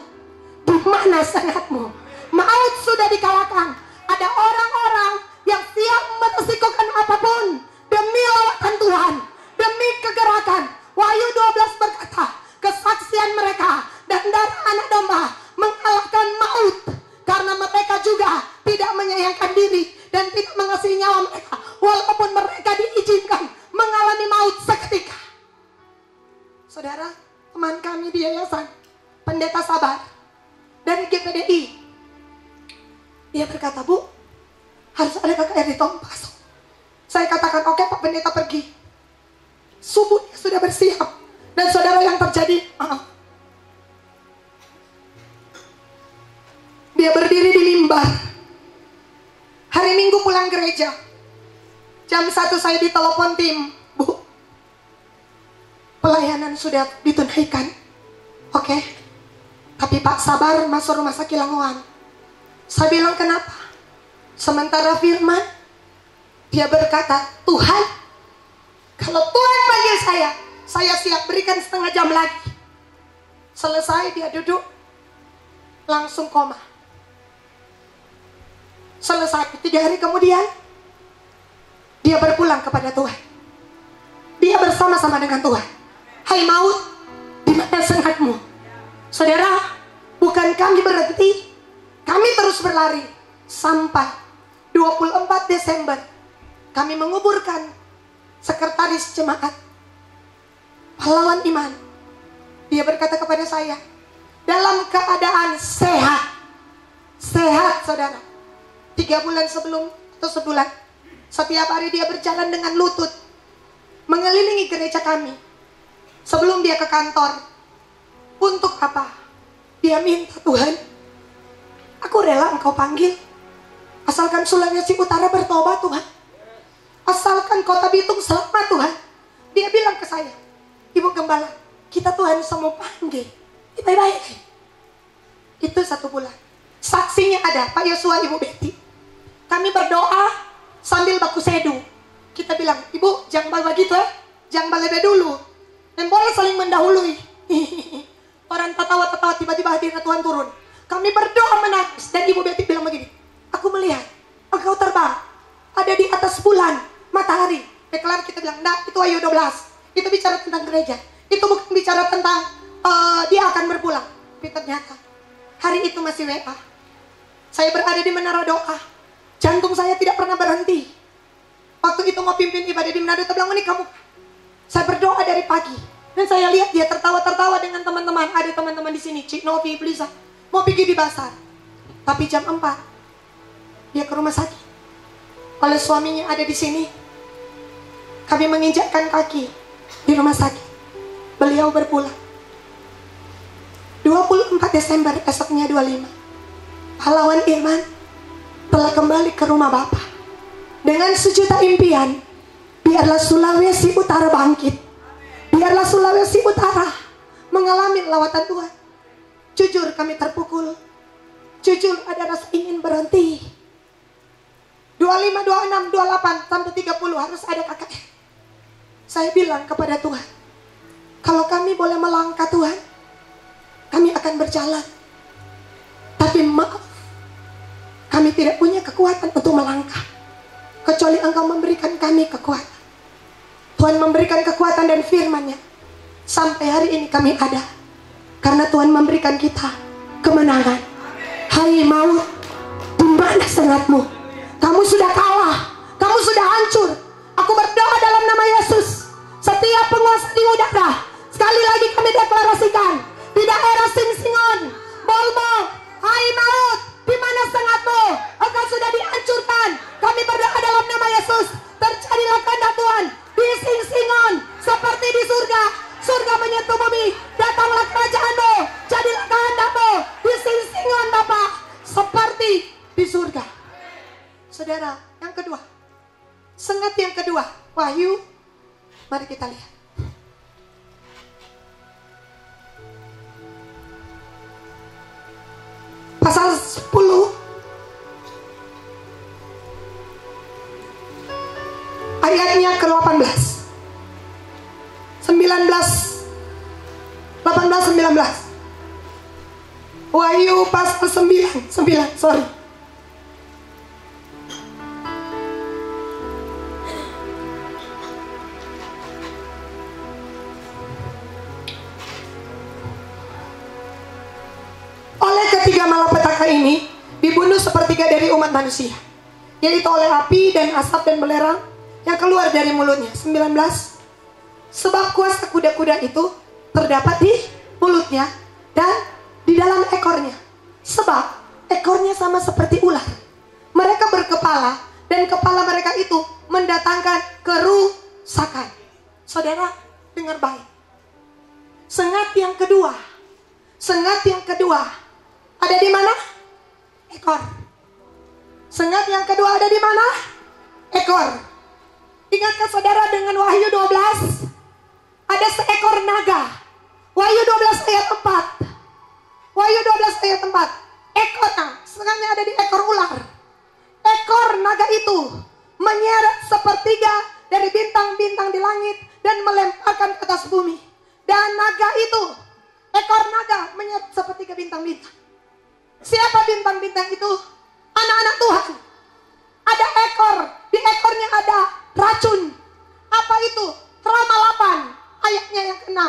di mana sengatmu? Maut sudah dikalahkan. Ada orang-orang yang siap meresikokan apapun demi lawatan Tuhan, demi kegerakan. Wahyu 12 berkata, kesaksian mereka dan darah anak domba mengalahkan maut. Karena mereka juga tidak menyayangkan diri dan tidak mengasihi nyawa mereka, walaupun mereka diizinkan mengalami maut seketika. Saudara, teman kami di yayasan, Pendeta Sabar dari GPDI, dia berkata, Bu, harus ada KKR di Tompaso. Saya katakan, oke Pak Pendeta pergi. Subuh dia sudah bersiap. Dan saudara yang terjadi, dia berdiri di mimbar. Hari Minggu pulang gereja. Jam 1 saya ditelepon tim. Bu, pelayanan sudah ditunaikan. Oke. Tapi Pak sabar, masuk rumah sakit Langoan. Saya bilang kenapa? Sementara firman, dia berkata, Tuhan, kalau Tuhan panggil saya siap berikan setengah jam lagi. Selesai dia duduk, langsung koma. Selesai 3 hari kemudian, dia berpulang kepada Tuhan. Dia bersama-sama dengan Tuhan. Hai maut, di mana sengatmu? Saudara, bukan kami berhenti, kami terus berlari sampai 24 Desember kami menguburkan sekretaris jemaat pahlawan iman. Dia berkata kepada saya, dalam keadaan sehat saudara. 3 bulan sebelum atau sebulan, setiap hari dia berjalan dengan lutut mengelilingi gereja kami sebelum dia ke kantor. Untuk apa? Dia minta, Tuhan, aku rela Engkau panggil, asalkan Sulawesi Utara bertobat Tuhan, asalkan Kota Bitung selamat Tuhan. Dia bilang ke saya, Ibu Gembala, kita Tuhan semua panggil, baik-baik. Itu 1 bulan. Saksinya ada Pak Yosua, Ibu Betty. Kami berdoa sambil baku sedu. Kita bilang, Ibu jangan bawa begitu jangan balebe dulu, dan boleh saling mendahului. Orang tertawa-tertawa, tiba-tiba hadirnya Tuhan turun. Kami berdoa menangis, dan Ibu Betty bilang begini, aku melihat Engkau terbang, ada di atas bulan, matahari. Kelar kita bilang, nah itu Wahyu 12, itu bicara tentang gereja, itu bukan bicara tentang dia akan berpulang. Tapi ternyata hari itu masih WA. Saya berada di menara doa, jantung saya tidak pernah berhenti. Waktu itu mau pimpin ibadah di Manado, dia bilang, ini kamu. Saya berdoa dari pagi. Dan saya lihat dia tertawa-tertawa dengan teman-teman. Ada teman-teman di sini, Cik Novi, Belisa, mau pergi di pasar. Tapi jam 4 dia ke rumah sakit. Oleh suaminya ada di sini. Kami menginjakkan kaki di rumah sakit. Beliau berpulang. 24 Desember, esoknya 25. Pahlawan Irman telah kembali ke rumah Bapa dengan sejuta impian. Biarlah Sulawesi Utara bangkit. Biarlah Sulawesi Utara mengalami lawatan Tuhan. Jujur kami terpukul. Jujur ada rasa ingin berhenti. 25, 26, 28 sampai 30 harus ada KKN. Saya bilang kepada Tuhan, kalau kami boleh melangkah Tuhan, kami akan berjalan. Tapi maaf, kami tidak punya kekuatan untuk melangkah, kecuali Engkau memberikan kami kekuatan. Tuhan memberikan kekuatan dan firman-Nya. Sampai hari ini kami ada karena Tuhan memberikan kita kemenangan. Hai maut, di mana sengatmu? Kamu sudah kalah, kamu sudah hancur. Aku berdoa dalam nama Yesus, setiap penguasa di udara, sekali lagi kami deklarasikan, di daerah Singsingon, Bolmo, hai maut, di mana sengatmu? Engkau sudah dihancurkan. Kami berdoa dalam nama Yesus, terjadilah kehendak Tuhan di Singsingon seperti di surga. Surga menyentuh bumi, datanglah kerajaan-Mu, jadilah kehendak-Mu di Singsingon Bapa seperti di surga. Saudara, yang kedua, sengat yang kedua, Wahyu, mari kita lihat. Pasal 10 ayatnya ke-18, 18-19. Wahyu pasal 9, sorry. Oleh ketiga malapetaka ini dibunuh sepertiga dari umat manusia, yaitu oleh api dan asap dan belerang yang keluar dari mulutnya. 19. Sebab kuasa kuda-kuda itu terdapat di mulutnya dan di dalam ekornya. Sebab ekornya sama seperti ular. Mereka berkepala dan kepala mereka itu mendatangi mendatangkan kerusakan. Saudara, dengar baik. Sengat yang kedua ada di mana? Ekor. Sengat yang kedua ada di mana? Ekor. Ingatkah saudara dengan Wahyu 12? Ada seekor naga. Wahyu 12 ayat 4. Wahyu 12 ayat 4. Ekornya, sengatnya ada di ekor ular. Ekor naga itu menyeret sepertiga dari bintang-bintang di langit dan melemparkan ke atas bumi. Dan naga itu, ekor naga menyeret sepertiga bintang-bintang. Siapa bintang-bintang itu? Anak-anak Tuhan. Ada ekor, di ekornya ada racun. Apa itu? Roma 8 ayatnya yang ke-6.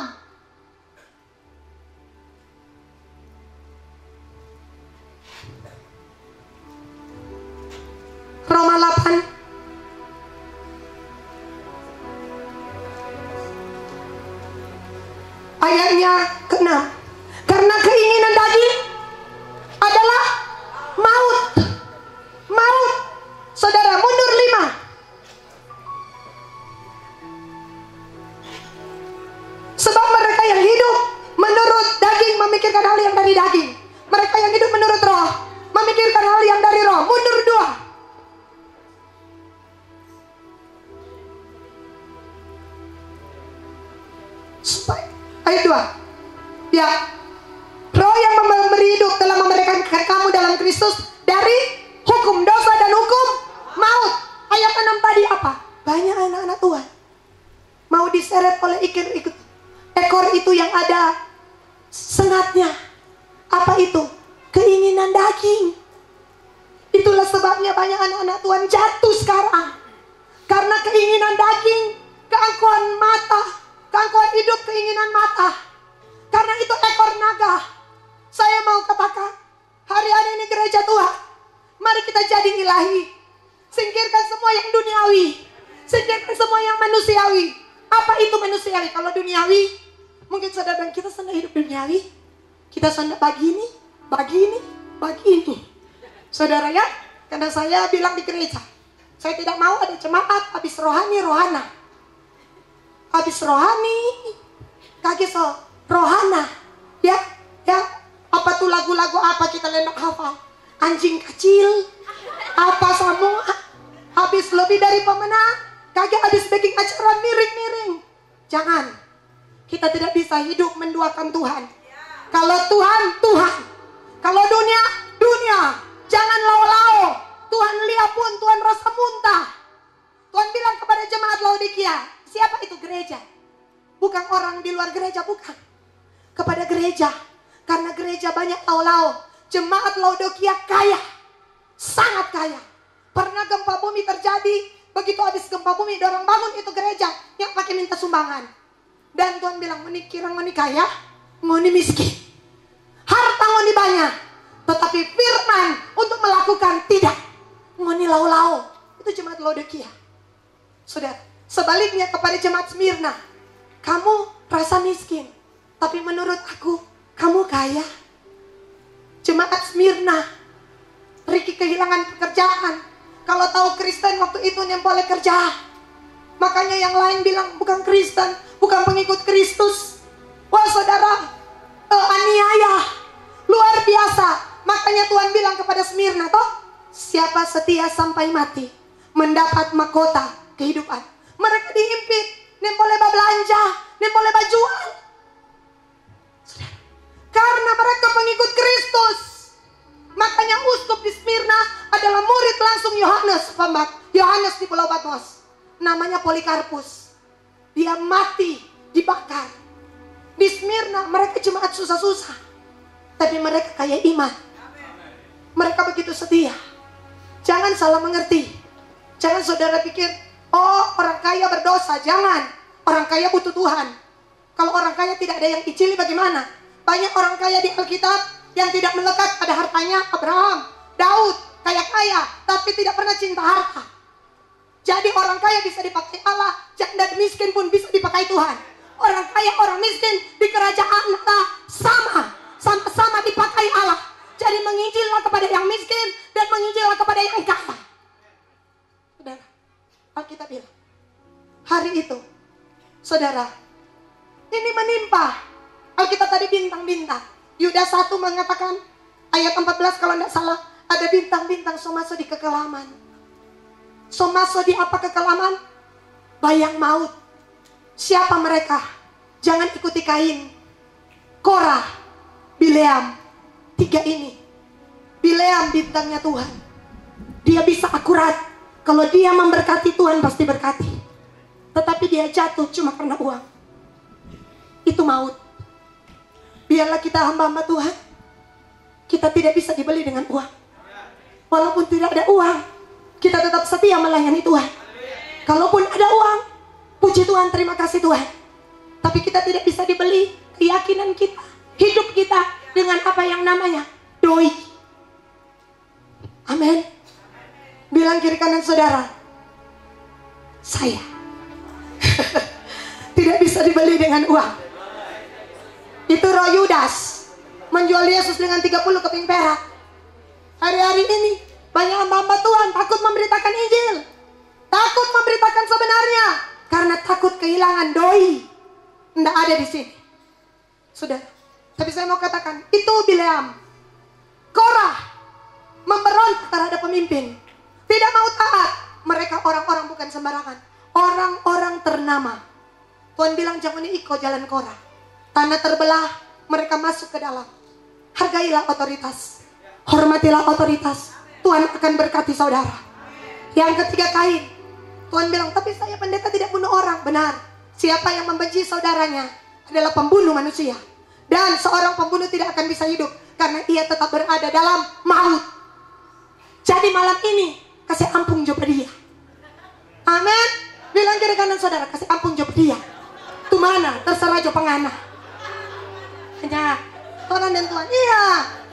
Roma 8 ayatnya ke-6. Karena keinginan daging adalah maut. Maut. Saudara, mundur 5. Sebab mereka yang hidup menurut daging memikirkan hal yang dari daging. Mereka yang hidup menurut roh memikirkan hal yang dari roh. Mundur 2. Ayat 2. Ya, roh yang memberi hidup telah memberikan kamu dalam Kristus dari hukum dosa dan hukum maut. Ayat 6 tadi apa? Banyak anak-anak Tuhan mau diseret oleh ekor itu yang ada sengatnya. Apa itu? Keinginan daging. Itulah sebabnya banyak anak-anak Tuhan jatuh sekarang. Karena keinginan daging, keangkuhan mata, keangkuhan hidup, keinginan mata. Karena itu ekor naga. Saya mau katakan, hari-hari ini gereja Tuhan, mari kita jadi ilahi. Singkirkan semua yang duniawi, singkirkan semua yang manusiawi. Apa itu manusiawi? Kalau duniawi, mungkin saudara bilang, kita sedang hidup duniawi, kita sedang begini, begini. Saudara ya, karena saya bilang di gereja, saya tidak mau ada jemaat habis rohani, rohana. Habis rohani, kaki rohana. Ya, apa tuh lagu-lagu apa kita lenok hafal? Anjing kecil, apa semua. Habis lebih dari pemenang, kaki habis bikin acara miring-miring. Jangan, kita tidak bisa hidup menduakan Tuhan. Kalau Tuhan, Tuhan. Kalau dunia, dunia. Jangan lau-lau. Tuhan lihat pun, Tuhan rasa muntah. Tuhan bilang kepada jemaat Laodikia, siapa itu gereja? Bukan orang di luar gereja, bukan. Kepada gereja. Karena gereja banyak lau-lau. Jemaat Laodikia kaya. Sangat kaya. Pernah gempa bumi terjadi. Begitu habis gempa bumi, dorong bangun itu gereja. Yang pakai minta sumbangan. Dan Tuhan bilang, kira ngoni kaya, ngoni miskin. Harta ngoni banyak. Tetapi firman untuk melakukan tidak. Ngoni lau-lau. Itu jemaat Laodikia. Saudara, sebaliknya kepada jemaat Smyrna, kamu rasa miskin, tapi menurut aku kamu kaya. Jemaat Smyrna, Ricky kehilangan pekerjaan. Kalau tahu Kristen waktu itu yang boleh kerja. Makanya yang lain bilang bukan Kristen, bukan pengikut Kristus. Wah saudara, aniaya luar biasa. Makanya Tuhan bilang kepada Smyrna, toh, siapa setia sampai mati mendapat mahkota kehidupan. Mereka diimpit, nih boleh belanja, nih boleh jual. Karena mereka pengikut Kristus. Makanya uskup di Smyrna adalah murid langsung Yohanes di Pulau Patmos. Namanya Polikarpus. Dia mati, dibakar. Di Smyrna mereka jemaat susah-susah, tapi mereka kaya iman. Mereka begitu setia. Jangan salah mengerti. Jangan saudara pikir, oh orang kaya berdosa. Jangan. Orang kaya butuh Tuhan. Kalau orang kaya tidak ada yang icili bagaimana? Banyak orang kaya di Alkitab yang tidak melekat pada hartanya. Abraham, Daud, kaya-kaya, tapi tidak pernah cinta harta. Jadi orang kaya bisa dipakai Allah, dan miskin pun bisa dipakai Tuhan. Orang kaya, orang miskin di kerajaan Allah sama-sama dipakai Allah. Jadi menginjillah kepada yang miskin dan menginjillah kepada yang kaya. Saudara, Alkitab bilang, hari itu, saudara, ini menimpa. Alkitab tadi bintang-bintang. Yudas 1 mengatakan, ayat 14 kalau tidak salah, ada bintang-bintang somaso di kekelaman. Somaso di apa kekelaman? Bayang maut. Siapa mereka? Jangan ikuti Kain, Korah, Bileam. 3 ini. Bileam bintangnya Tuhan. Dia bisa akurat. Kalau dia memberkati, Tuhan pasti berkati. Tetapi dia jatuh cuma karena uang. Itu maut. Biarlah kita hamba-hamba Tuhan, kita tidak bisa dibeli dengan uang. Walaupun tidak ada uang, kita tetap setia melayani Tuhan. Kalaupun ada uang, puji Tuhan, terima kasih Tuhan. Tapi kita tidak bisa dibeli keyakinan kita, hidup kita dengan apa yang namanya doi. Amin. Bilang kiri kanan saudara, saya tidak bisa dibeli dengan uang. Itu roh Yudas menjual Yesus dengan 30 keping perak. Hari-hari ini banyak hamba-hamba Tuhan takut memberitakan Injil, takut memberitakan sebenarnya karena takut kehilangan doi. Tidak ada di sini, sudah. Tapi saya mau katakan, itu Bileam, Korah memberontak terhadap pemimpin, tidak mau taat. Mereka orang-orang bukan sembarangan, orang-orang ternama. Tuhan bilang jangan ikut jalan Korah. Tanah terbelah, mereka masuk ke dalam. Hargailah otoritas, hormatilah otoritas. Tuhan akan berkati saudara. Yang ketiga Kain. Tuhan bilang, tapi saya pendeta tidak bunuh orang. Benar. Siapa yang membenci saudaranya adalah pembunuh manusia. Dan seorang pembunuh tidak akan bisa hidup karena ia tetap berada dalam maut. Jadi malam ini kasih ampun jawab dia. Amin. Bilang kiri kanan saudara, kasih ampun jawab dia. Itu mana? Terserah jawab pengana. Hanya Tuhan dan Tuhan. Iya.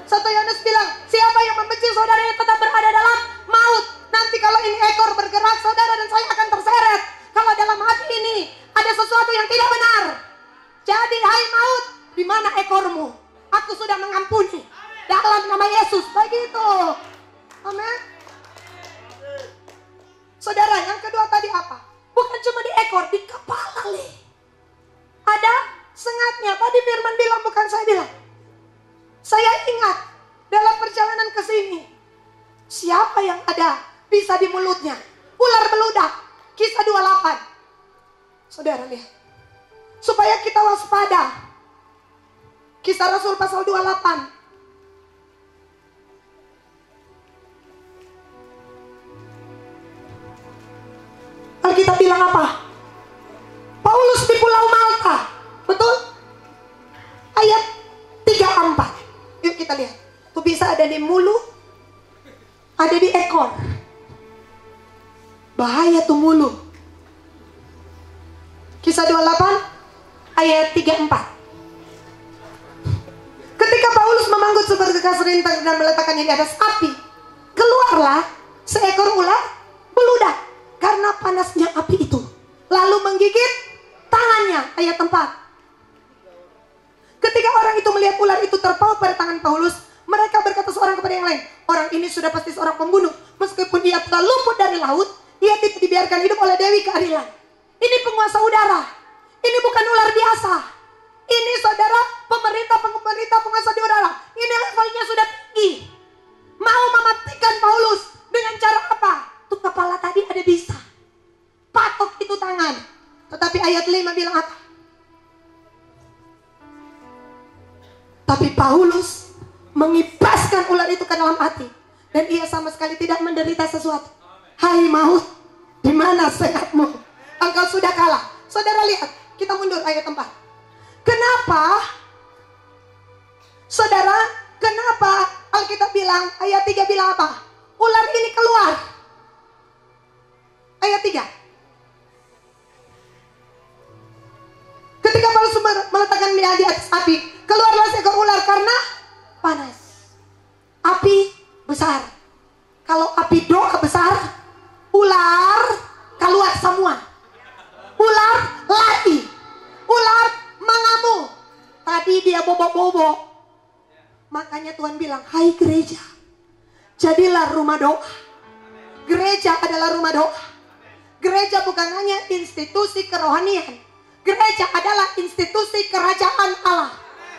1 Yohanes bilang, siapa yang membenci saudaranya tetap berada dalam maut. Nanti kalau ini ekor bergerak, saudara dan saya akan terseret. Kalau dalam hati ini ada sesuatu yang tidak benar. Jadi hai maut, di mana ekormu? Aku sudah mengampuni dalam nama Yesus. Begitu. Amin. Saudara, yang kedua tadi apa? Bukan cuma di ekor, di kepala nih. Ada sengatnya. Tadi firman bilang, bukan saya bilang. Saya ingat dalam perjalanan ke sini, siapa yang ada bisa di mulutnya? Ular beludak. Kisah 28. Saudara lihat. Supaya kita waspada. Kisah Rasul pasal 28. Alkitab bilang apa? Paulus di Pulau Malta. Betul? Ayat 3-4. Yuk kita lihat. Itu bisa ada di mulut, ada di ekor. Bahaya tuh mulut. Kisah 28 ayat 3-4. Ketika Paulus memanggut seberkas rintang dan meletakkannya di atas api, keluarlah seekor ular beludak karena panasnya api itu, lalu menggigit tangannya. Ayat 4. Ketika orang itu melihat ular itu terpaut pada tangan Paulus, mereka berkata seorang kepada yang lain, orang ini sudah pasti seorang pembunuh. Meskipun dia telah luput dari laut, ia tidak dibiarkan hidup oleh Dewi Keadilan. Ini penguasa udara. Ini bukan ular biasa. Ini saudara pemerintah penguasa di udara. Ini levelnya sudah tinggi. Mau mematikan Paulus dengan cara apa? Tuh kepala tadi ada bisa. Patok itu tangan. Tetapi ayat 5 bilang apa? Tapi Paulus mengibaskan ular itu ke dalam hati. Dan ia sama sekali tidak menderita sesuatu. Hai maut, di mana sehatmu? Engkau sudah kalah. Saudara lihat, kita mundur ayat 4. Kenapa? Saudara, kenapa Alkitab bilang, ayat 3 bilang apa? Ular ini keluar. Ayat 3. Ketika Paulus meletakkan dia di atas api, keluarlah seekor ular karena panas. Api besar. Kalau api doa besar, ular keluar semua. Ular lari. Ular mengamuk. Tadi dia bobok-bobok. Makanya Tuhan bilang, hai gereja, jadilah rumah doa. Gereja adalah rumah doa. gereja bukan hanya institusi kerohanian. Gereja adalah institusi kerajaan Allah,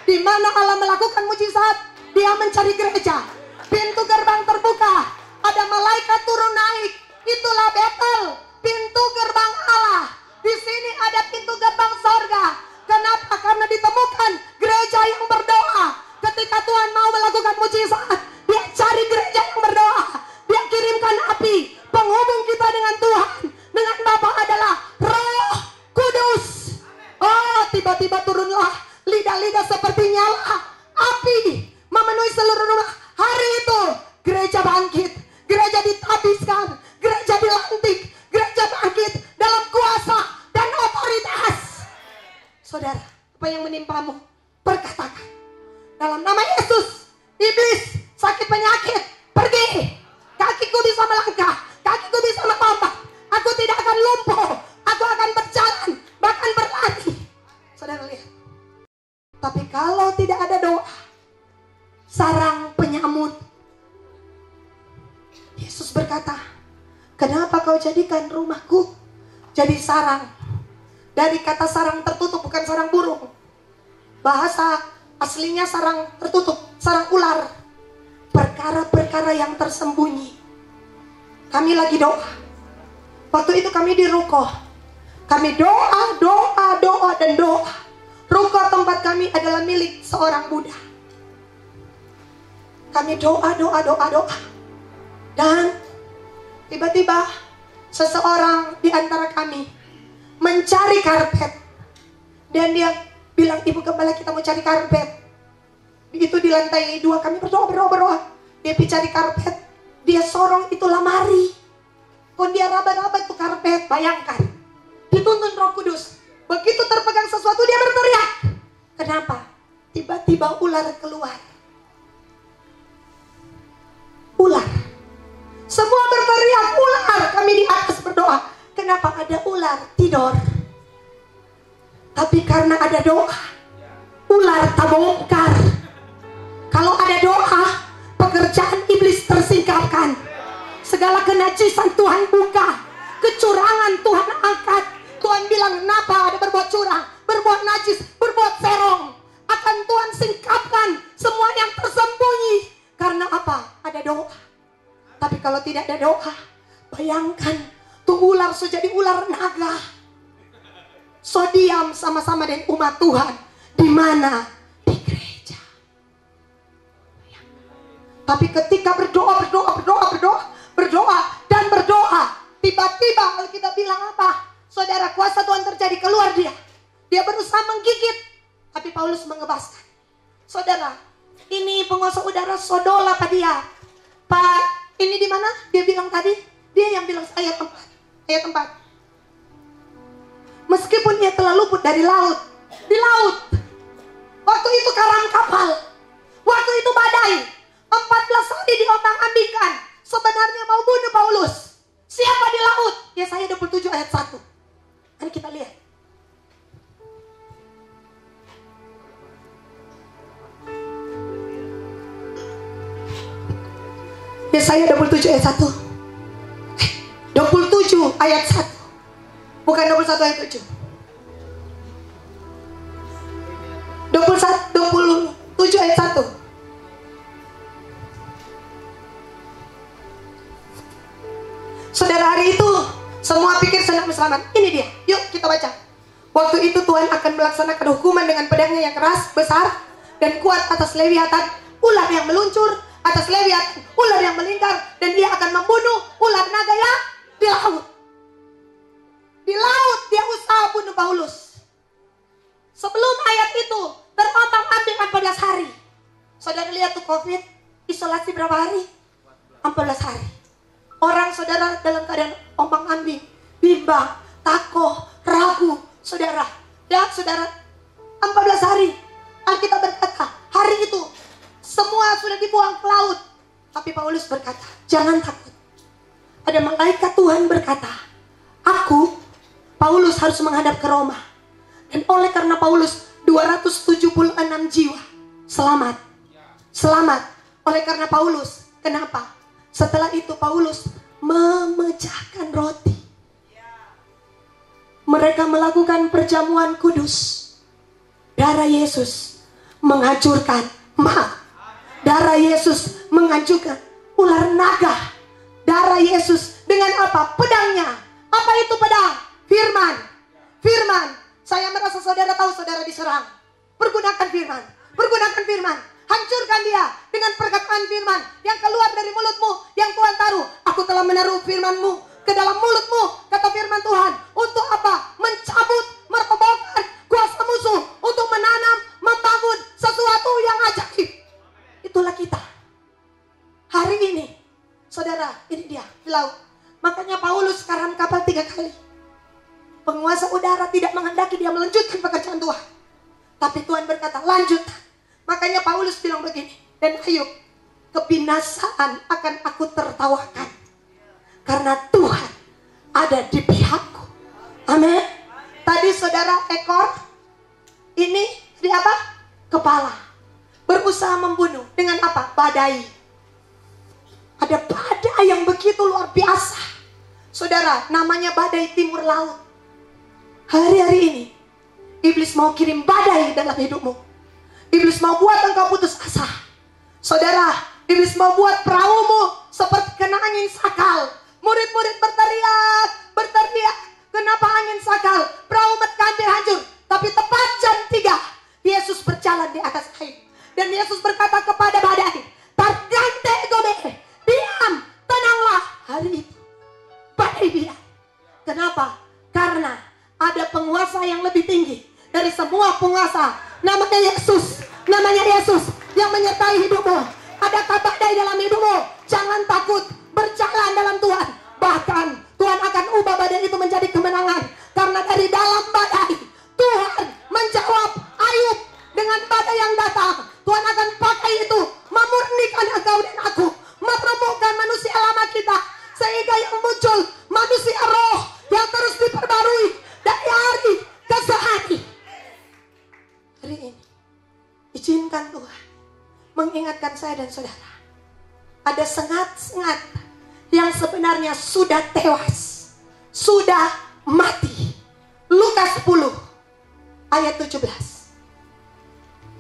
di mana Allah melakukan mujizat. Dia mencari gereja. Pintu gerbang terbuka, ada malaikat turun naik. Itulah Betel, pintu gerbang Allah. Di sini ada pintu gerbang sorga. Kenapa? Karena ditemukan gereja yang berdoa. Ketika Tuhan mau melakukan mujizat, Dia cari gereja yang berdoa. Dia kirimkan api. Penghubung kita dengan Tuhan, dengan Bapa adalah Roh Kudus. Oh, tiba-tiba turunlah lidah-lidah seperti nyala api memenuhi seluruh rumah. Hari itu gereja bangkit, gereja ditabiskan, gereja dilantik, gereja bangkit dalam kuasa dan otoritas. Saudara, apa yang menimpamu? Perkatakan dalam nama Yesus. Iblis, sakit penyakit, pergi. Kakiku bisa melangkah, kakiku bisa melompat. Aku tidak akan lumpuh, aku akan berjalan, bahkan berlari. Saudara lihat. Tapi kalau tidak ada doa, sarang penyamut. Yesus berkata, kenapa kau jadikan rumahku jadi sarang? Dari kata sarang tertutup, bukan sarang burung. Bahasa aslinya sarang tertutup, sarang ular. Perkara-perkara yang tersembunyi. Kami lagi doa. Waktu itu kami di ruko. Kami doa, dan doa. Ruko tempat kami adalah milik seorang Buddha. Kami doa. Dan tiba-tiba seseorang di antara kami mencari karpet. Dan dia bilang, Ibu Gembala, kita mau cari karpet. Itu di lantai 2 kami berdoa. Dia cari karpet. Dia sorong itu lemari. Kon dia raba-raba itu karpet. Bayangkan, dituntun Roh Kudus. Begitu terpegang sesuatu dia berteriak. Kenapa? Tiba-tiba ular keluar. Ular. Semua berteriak ular. Kami di atas berdoa. Kenapa ada ular? Tidur. Tapi karena ada doa, ular tak bongkar. Kalau ada doa, pekerjaan iblis tersingkapkan. Segala kenajisan Tuhan buka. Kecurangan Tuhan angkat. Tuhan bilang, kenapa ada berbuat curang, berbuat najis, berbuat serong. Akan Tuhan singkapkan semua yang tersembunyi. Karena apa? Ada doa. Tapi kalau tidak ada doa, bayangkan tuh ular sejadi ular naga. So diam sama-sama dengan umat Tuhan. Di mana? Di gereja. Tapi ketika berdoa, tiba-tiba kita bilang apa? Saudara, kuasa Tuhan terjadi, keluar dia. Dia berusaha menggigit, tapi Paulus mengebaskan. Saudara, ini penguasa udara Sodola Pak dia. Pak, ini di mana? Dia bilang tadi. Dia yang bilang ayat 4. Meskipun ia telah luput dari laut, di laut. Waktu itu karam kapal. Waktu itu badai. 14 hari diombang-ambingkan. Sebenarnya mau bunuh Paulus. Siapa di laut? Yesaya 27 ayat 1. Mari kita lihat. Yesaya 27 ayat 1. 27 ayat 1. Bukan 21 ayat 7. 27 ayat 1. Saudara, hari itu semua pikir senang selamat. Ini dia, yuk kita baca. Waktu itu Tuhan akan melaksanakan hukuman dengan pedangnya yang keras, besar, dan kuat atas Lewiatan, ular yang meluncur, atas Lewiatan, ular yang melingkar, dan dia akan membunuh ular naga yang di laut. Di laut dia usaha bunuh Paulus. Sebelum ayat itu terombang-ambing 14 hari. Saudara lihat tuh COVID, isolasi berapa hari? 14 hari. Orang saudara dalam keadaan ombang-ambing, bimbang, takut, ragu. Saudara, ya saudara, 14 hari. Alkitab berkata, hari itu semua sudah dibuang ke laut. Tapi Paulus berkata, jangan takut. Ada malaikat Tuhan berkata, aku, Paulus harus menghadap ke Roma. Dan oleh karena Paulus 276 jiwa selamat. Selamat oleh karena Paulus. Kenapa? Setelah itu Paulus memecahkan roti. mereka melakukan perjamuan kudus. Darah Yesus menghancurkan darah Yesus menghancurkan ular naga. Darah Yesus dengan apa? Pedangnya. Apa itu pedang? Firman. Firman. Saya merasa saudara tahu saudara diserang. Pergunakan firman. Pergunakan firman. Hancurkan dia dengan perkataan firman yang keluar dari mulutmu, yang Tuhan taruh. Aku telah menaruh firmanmu ke dalam mulutmu, kata firman Tuhan. Untuk apa? Mencabut, merobohkan kuasa musuh, untuk menanam, membangun sesuatu yang ajaib. Itulah kita hari ini, saudara. Ini dia di laut. Makanya Paulus sekarang kapal 3 kali. Penguasa udara tidak menghendaki dia melanjutkan pekerjaan Tuhan, tapi Tuhan berkata lanjutkan. Makanya Paulus bilang begini, dan Ayub, kebinasaan akan aku tertawakan karena Tuhan ada di pihakku. Amin. Tadi saudara ekor, ini di apa? Kepala. Berusaha membunuh dengan apa? Badai. Ada badai yang begitu luar biasa. Saudara, namanya badai timur laut. Hari-hari ini iblis mau kirim badai dalam hidupmu. Iblis mau buat engkau putus asa. Saudara, iblis mau buat perahumu seperti kena angin sakal. Murid-murid berteriak. Kenapa angin sakal? Perahu hampir hancur. Tapi tepat jam 3, Yesus berjalan di atas air. Dan Yesus berkata kepada badai, "Targante gobe, diam, tenanglah." Hari itu badai diam. Kenapa? Karena ada penguasa yang lebih tinggi dari semua penguasa. Namanya Yesus. Namanya Yesus yang menyertai hidupmu. Adakah badai dalam hidupmu? Jangan takut. Berjalan dalam Tuhan. Bahkan Tuhan akan ubah badai itu menjadi kemenangan. Karena dari dalam badai Tuhan menjawab Ayub dengan badai yang datang. Tuhan akan pakai itu memurnikan engkau dan aku, meremukkan manusia lama kita, sehingga yang muncul manusia roh yang terus diperbarui dari hari ke hari. Hari ini izinkan Tuhan mengingatkan saya dan saudara, ada sengat-sengat yang sebenarnya sudah tewas, sudah mati. Lukas 10 ayat 17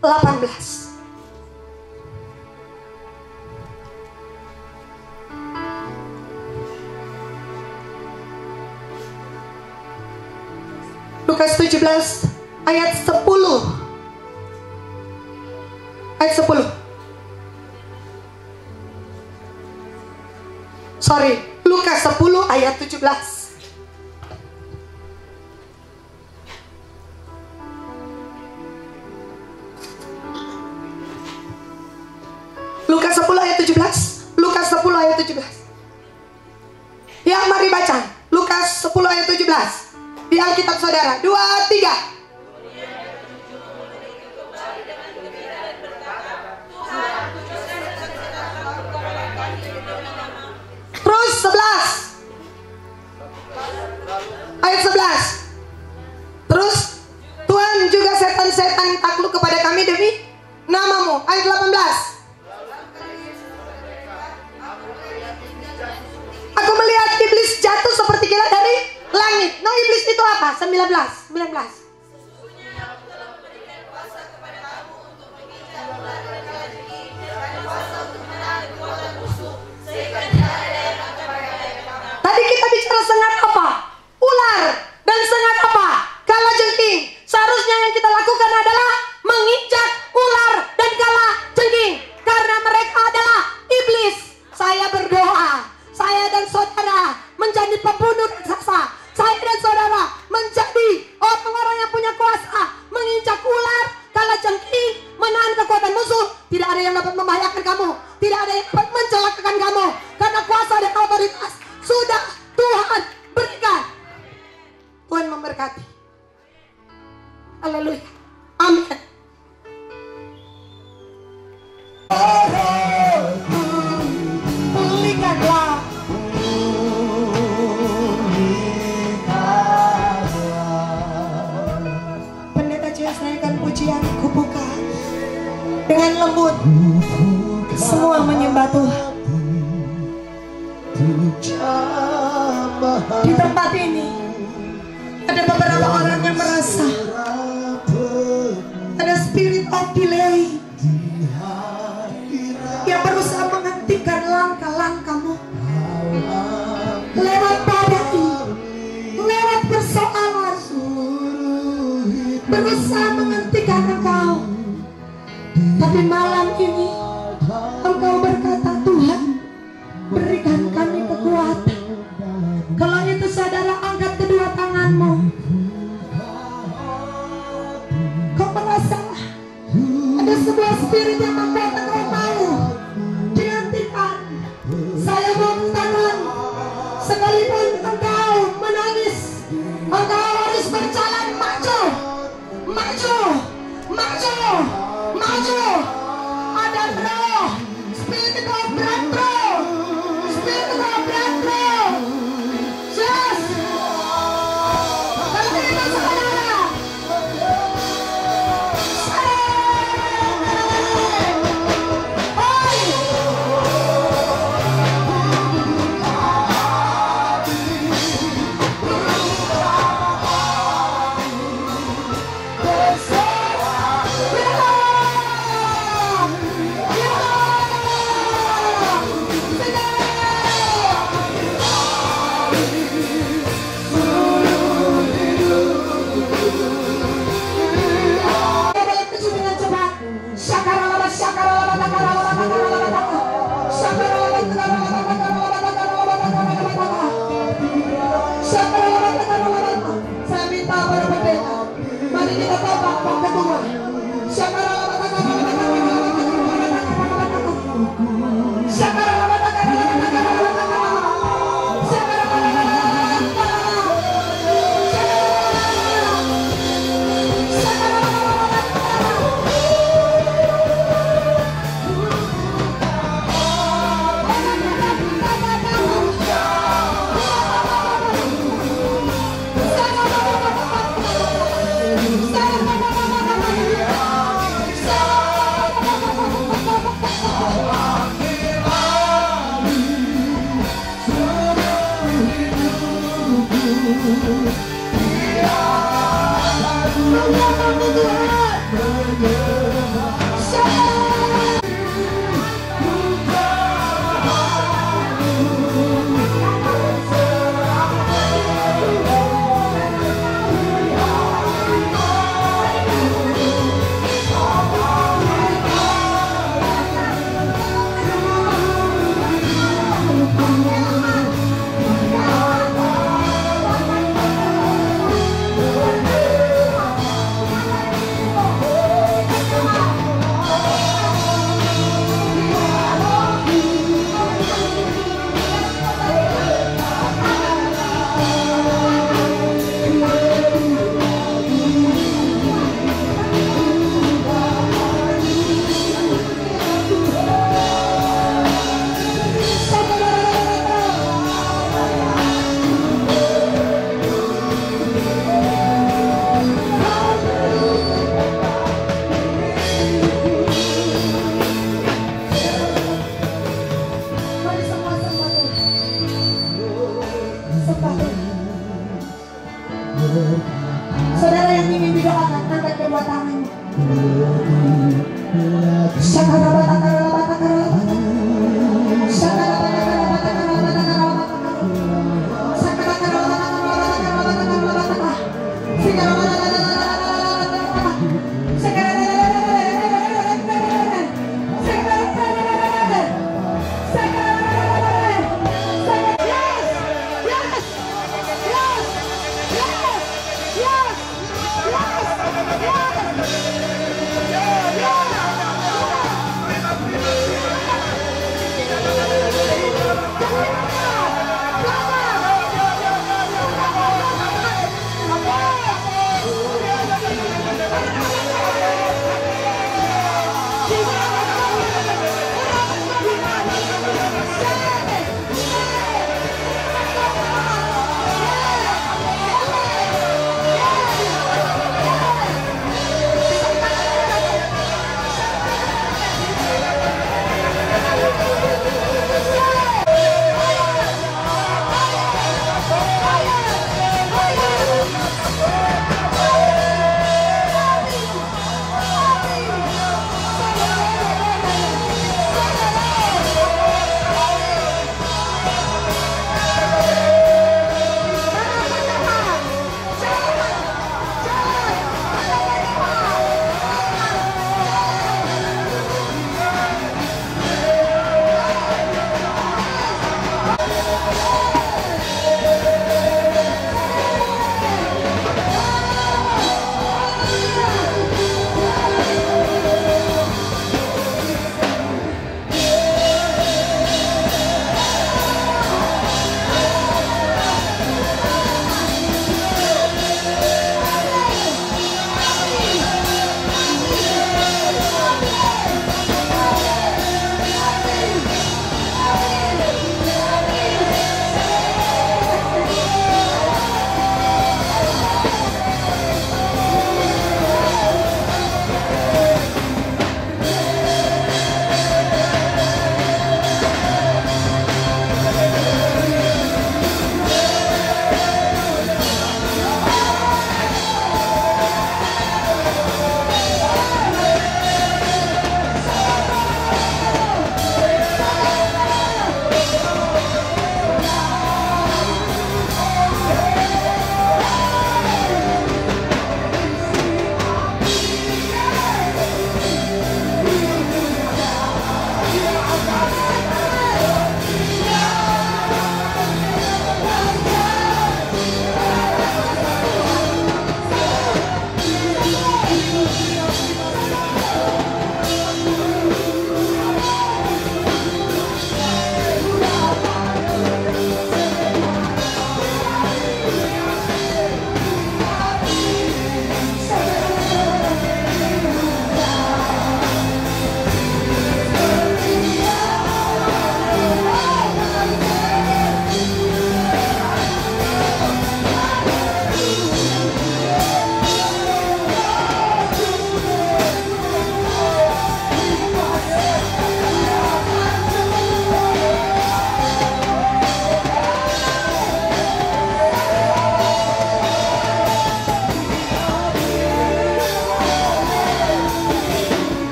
18. Lukas 17 ayat 10. Ayat 10. Lukas 10 ayat 17. Lukas 10 ayat 17. Lukas 10 ayat 17. Ya, mari baca. Lukas 10 ayat 17. Di Alkitab saudara. 2, 3. Terus 11. Ayat 11. Terus Tuhan juga setan-setan takluk kepada kami demi namamu. Ayat 18. Aku melihat iblis jatuh seperti kilat dari langit. No, iblis itu apa? 19. Tadi kita bicara sengat apa? Ular. Dan sengat apa? Kalajengking. Seharusnya yang kita lakukan adalah menginjak ular dan kalajengking, karena mereka adalah iblis. Saya berdoa, saya dan saudara menjadi pembunuh raksasa. Saya dan saudara menjadi orang-orang yang punya kuasa, menginjak ular, kalajengking, menahan kekuatan musuh. Tidak ada yang dapat membahayakan kamu, tidak ada yang dapat mencelakakan kamu, karena kuasa dan otoritas sudah Tuhan berikan. Tuhan memberkati. Haleluya. Amin. Pulihkanlah. Pendeta Jaya naikkan pujian, kubuka dengan lembut. Semua menyembah Tuhan. Di tempat ini ada beberapa berusaha menghentikan engkau. Tapi malam ini engkau berkata, Tuhan, berikan kami kekuatan. Kalau itu saudara, angkat kedua tanganmu. Kau merasa ada sebuah spirit yang membuat engkau mau dihentikan. Saya mau tangan. Sekalipun engkau menangis, engkau harus berjalan maju, maju, maju, maju. Ada roh, spirit of breakthrough, spirit of breakthrough. Yes. Kalau itu saudara, saya minta pada pendeta, mari kita tobat bab kedua. Saudara yang ingin didoakan, angkat kedua tangan.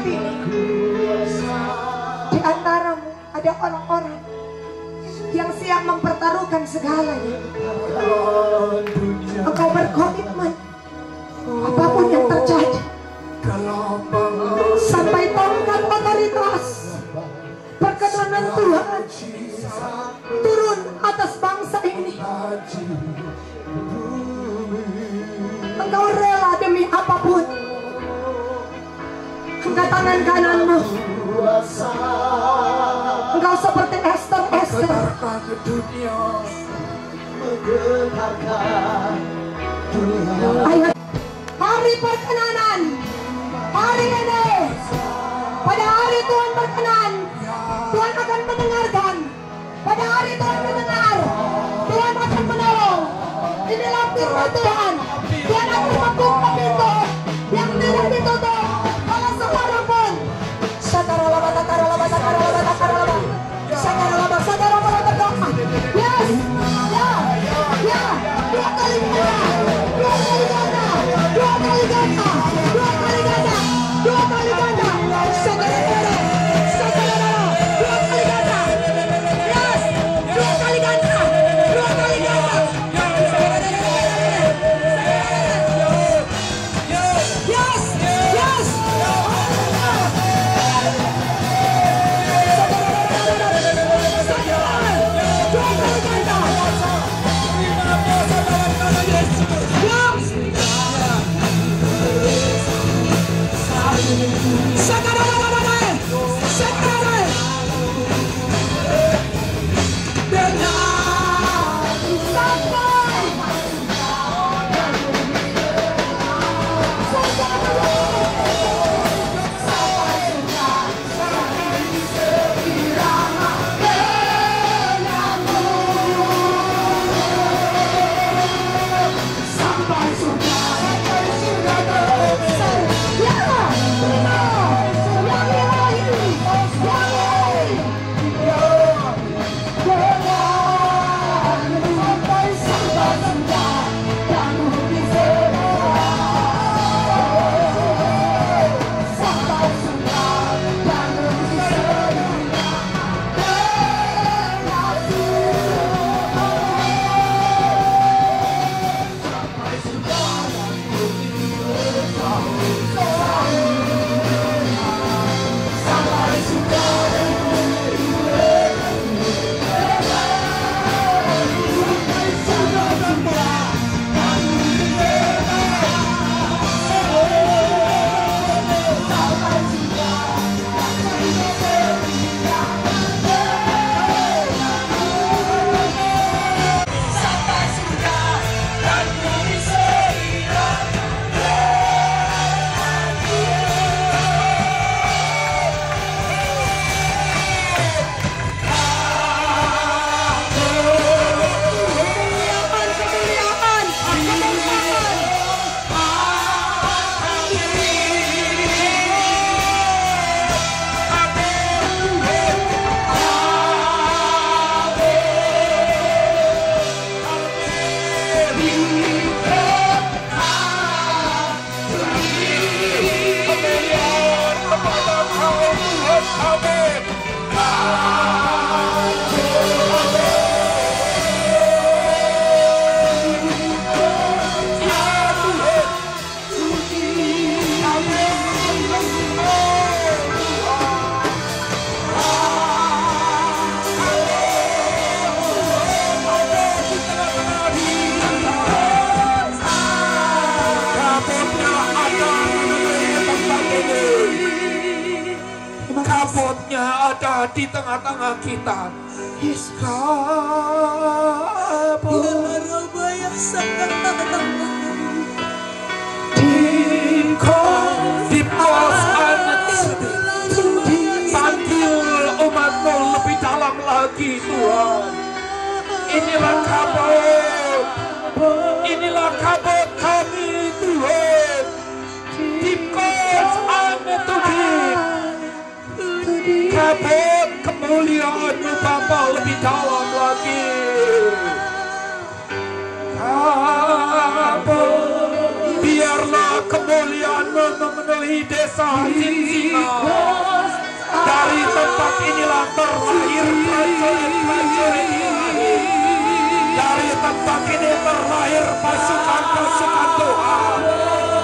saat ini di antaramu ada orang-orang yang siap mempertaruhkan segalanya. Engkau berkomitmen apapun yang terjadi, sampai tongkat otoritas perkenanan Tuhan turun atas bangsa ini. Engkau rela demi apapun. Angkat tangan kananmu. Engkau seperti Esther. Ayo, hari perkenanan, hari ini, pada hari Tuhan berkenan, Tuhan akan mendengarkan. Pada hari Tuhan mendengar, Tuhan akan menolong. Inilah firman Tuhan. Tuhan akan membuka pintu yang tidak ditutup oleh seorang pun. Saudara berdoa. Yes, ya, dua kali ganda. Saudara, dua kali ganda. Yes, dua kali ganda. Di tengah-tengah kita. Di kawasan panggil umatmu lebih dalam lagi Tuhan. Inilah kabut kami Tuhan. Deep calls unto deep. Kabut kemuliaan-Mu Bapa lebih dalam lagi. Kabut, biarlah kemuliaan-Mu memenuhi desa Cincina. Dari tempat inilah terlahir prajurit-prajurit ilahi. Dari tempat ini terlahir pasukan-pasukan Tuhan.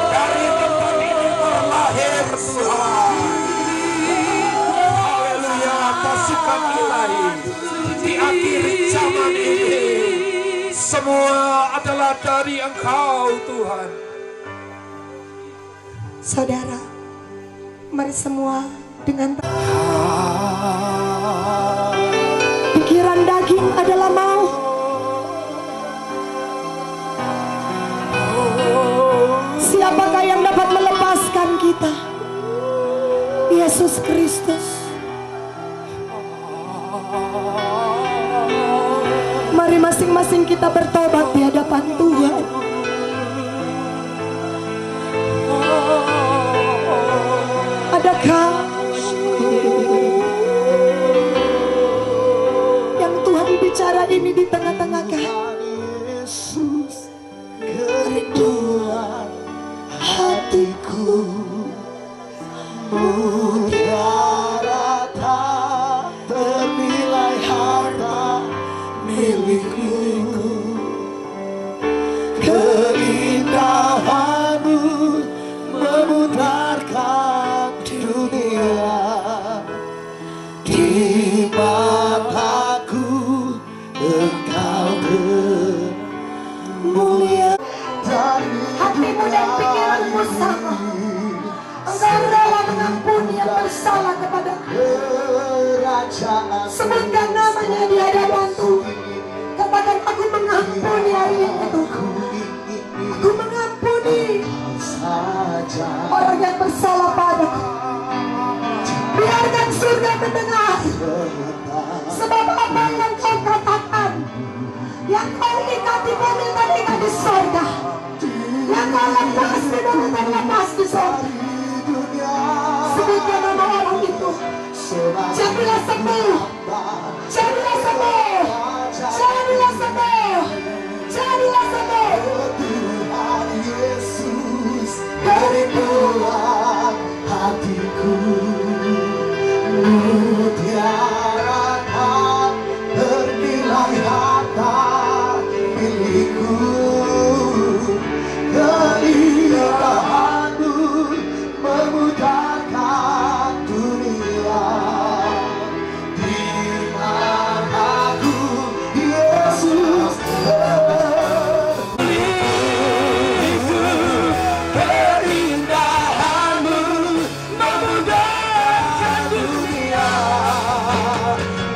Dari tempat ini terlahir Tuhan. Haleluya, pasukan ilahi. Di akhir zaman ini semua adalah dari Engkau Tuhan. Saudara, mari semua dengan pikiran daging adalah maut. Siapakah yang dapat melepaskan kita? Yesus Kristus. Mari masing-masing kita bertobat di hadapan Tuhan. Adakah yang Tuhan bicara ini di tengah-tengah Yesus, kerinduan hatiku, mutiara tak ternilai harta milikku. Keindahan-Mu memutarkan dunia. Di mataku Engkau bermulia. hatimu dan pikiranmu sama? Engkau rela mengampuni yang bersalah kepada sebutkan namanya di hadapan Tuhan. Katakan, aku mengampuni hari ini Tuhan. Aku mengampuni orang yang bersalah padaku. Biarkan surga mendengar. Sebab apa yang kau katakan, yang kau ikat di bumi dan ikat di surga, yang kau lepas di bumi dan lepas di surga. Sebutkan nama orang itu. Jadilah sembuh. Jadilah sembuh. Jadilah sembuh. Jadilah sembuh. Tuhan Yesus, kerinduan hatiku, mutiara tak ternilai harta milikku. Keindahan-Mu memudarkan dunia. Di mataku Yesus, keindahan-Mu memudahkan dunia.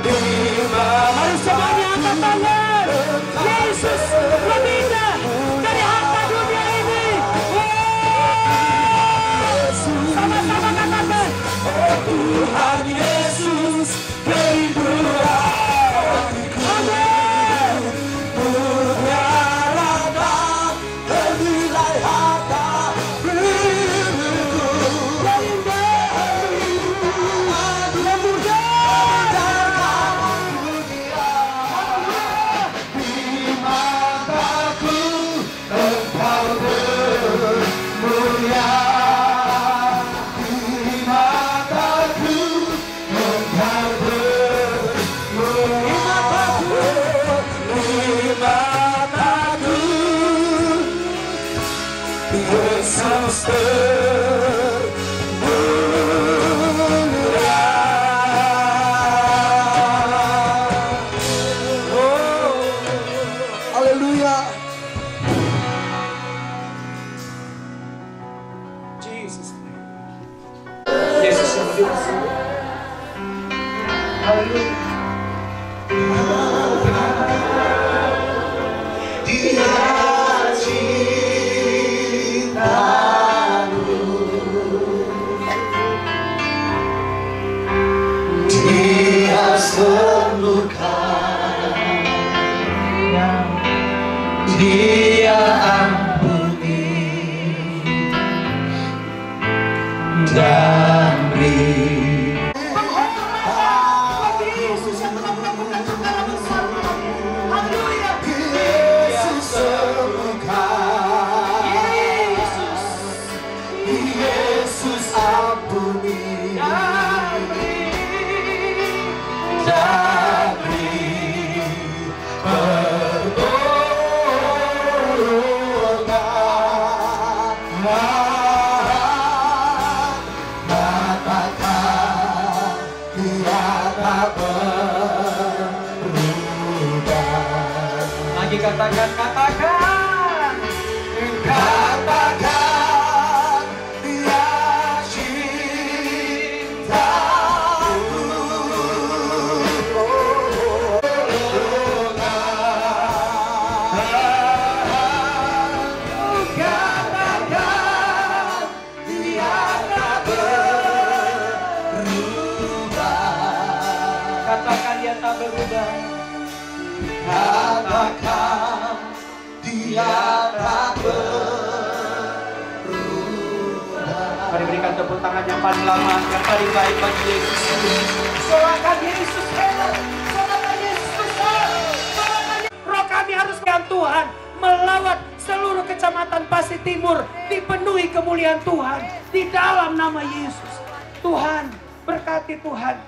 Di mana semuanya angkat tangan. Yesus lebih indah dari harta dunia ini. Sama-sama katakan, oh Tuhan Yesus, kerinduan hatiku. Amin. Mutiara tak ternilai harta milikku. Memudahkan dunia. Di mataku Engkau bermulia. Di mataku Engkau bermulia. Di mataku Yesus bermulia. Haleluya. Jesus. Yesus yang berdiam. Haleluya. Dia cinta-Mu, Dia sembuhkan, Dia ampuni dan beri. Yesus yang telah melakukan perkara besar. Haleluya. Yesus sembuhkan, Yesus. Yesus ampuni dan beri pertolongan. Katakan Dia tak berubah. Lagi katakan. Katakan Dia cintaku. Katakan Dia tak berubah. Katakan Dia tak berubah. Katakan Dia tak Mari berikan tepuk tangan yang paling lama, yang paling baik bagi Yesus. Sorakan Yesus hebat, sorakan Yesus besar, sorakan Yesus. Roh kami harus dengan Tuhan melawat seluruh kecamatan Pasir Timur, dipenuhi kemuliaan Tuhan di dalam nama Yesus. Tuhan, berkati Tuhan,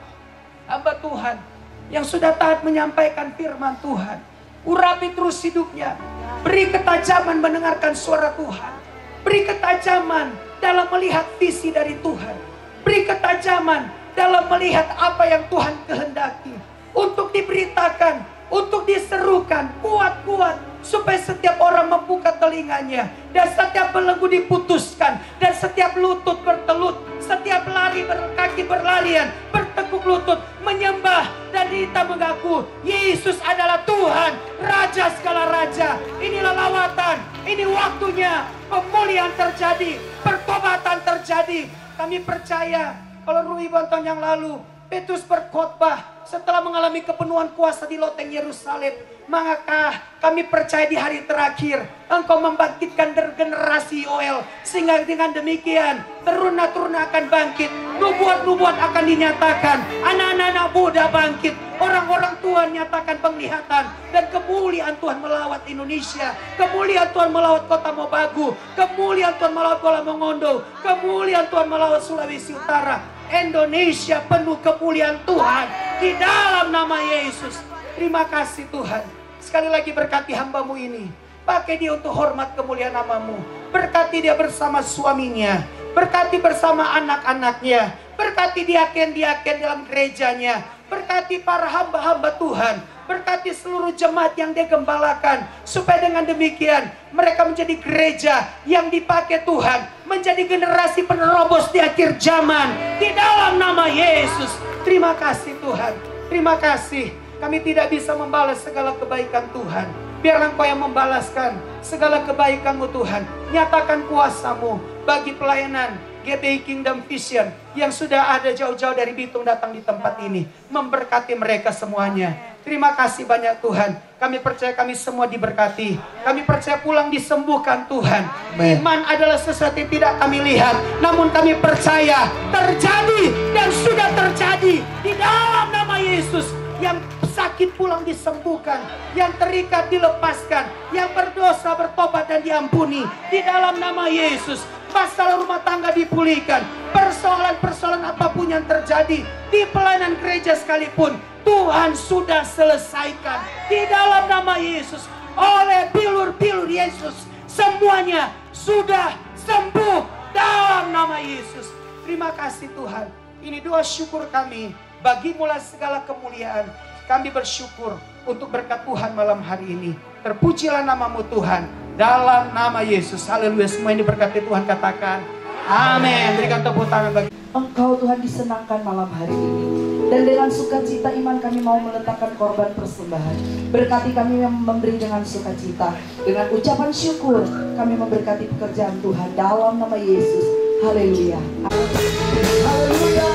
hamba Tuhan yang sudah taat menyampaikan firman Tuhan. Urapi terus hidupnya, beri ketajaman mendengarkan suara Tuhan, beri ketajaman dalam melihat visi dari Tuhan, beri ketajaman dalam melihat apa yang Tuhan kehendaki, untuk diberitakan, untuk diserukan, kuat-kuat, supaya setiap orang membuka telinganya, dan setiap belenggu diputuskan, dan setiap lutut bertelut, setiap lari berkaki berlarian, bertekuk lutut, menyembah, dan kita mengaku Yesus adalah Tuhan, Raja segala Raja. Inilah lawatan, ini waktunya pemulihan terjadi, pertobatan terjadi. Kami percaya kalau Rui Bonton yang lalu Petrus berkhotbah setelah mengalami kepenuhan kuasa di loteng Yerusalem, maka kami percaya di hari terakhir Engkau membangkitkan generasi Yoel, sehingga dengan demikian teruna-teruna akan bangkit, nubuat-nubuat akan dinyatakan, anak-anak muda bangkit, orang-orang tua nyatakan penglihatan, dan kemuliaan Tuhan melawat Indonesia, kemuliaan Tuhan melawat Kota Mobagu, kemuliaan Tuhan melawat Kuala Mongondo, kemuliaan Tuhan melawat Sulawesi Utara. Indonesia penuh kemuliaan Tuhan di dalam nama Yesus. Terima kasih Tuhan. Sekali lagi berkati hamba-Mu ini. Pakai dia untuk hormat kemuliaan nama-Mu. Berkati dia bersama suaminya. Berkati bersama anak-anaknya. Berkati diaken-diaken dalam gerejanya. Berkati para hamba-hamba Tuhan. Berkati seluruh jemaat yang dia gembalakan. Supaya dengan demikian mereka menjadi gereja yang dipakai Tuhan. Menjadi generasi penerobos di akhir zaman. Di dalam nama Yesus. Terima kasih Tuhan. Terima kasih. Kami tidak bisa membalas segala kebaikan Tuhan. Biarlah Engkau yang membalaskan segala kebaikan-Mu Tuhan. Nyatakan kuasa-Mu bagi pelayanan GBI Kingdom Vision yang sudah ada jauh-jauh dari Bitung datang di tempat ini. Memberkati mereka semuanya. Terima kasih banyak Tuhan. Kami percaya kami semua diberkati. Kami percaya pulang disembuhkan Tuhan. Amen. Iman adalah sesuatu yang tidak kami lihat, namun kami percaya terjadi dan sudah terjadi di dalam nama Yesus. Yang sakit pulang disembuhkan, yang terikat dilepaskan, yang berdosa bertobat dan diampuni di dalam nama Yesus. Masalah rumah tangga dipulihkan, persoalan-persoalan apapun yang terjadi di pelayanan gereja sekalipun, Tuhan sudah selesaikan di dalam nama Yesus. Oleh bilur-bilur Yesus, semuanya sudah sembuh dalam nama Yesus. Terima kasih Tuhan. Ini doa syukur kami. Bagimulah segala kemuliaan. Kami bersyukur untuk berkat Tuhan malam hari ini. Terpujilah nama-Mu Tuhan. Dalam nama Yesus. Haleluya. Semua yang diberkati Tuhan katakan amin. Berikan tepuk tangan bagi Engkau Tuhan disenangkan malam hari ini. Dan dengan sukacita iman kami mau meletakkan korban persembahan. Berkati kami yang memberi dengan sukacita. Dengan ucapan syukur kami memberkati pekerjaan Tuhan dalam nama Yesus. Haleluya. Haleluya.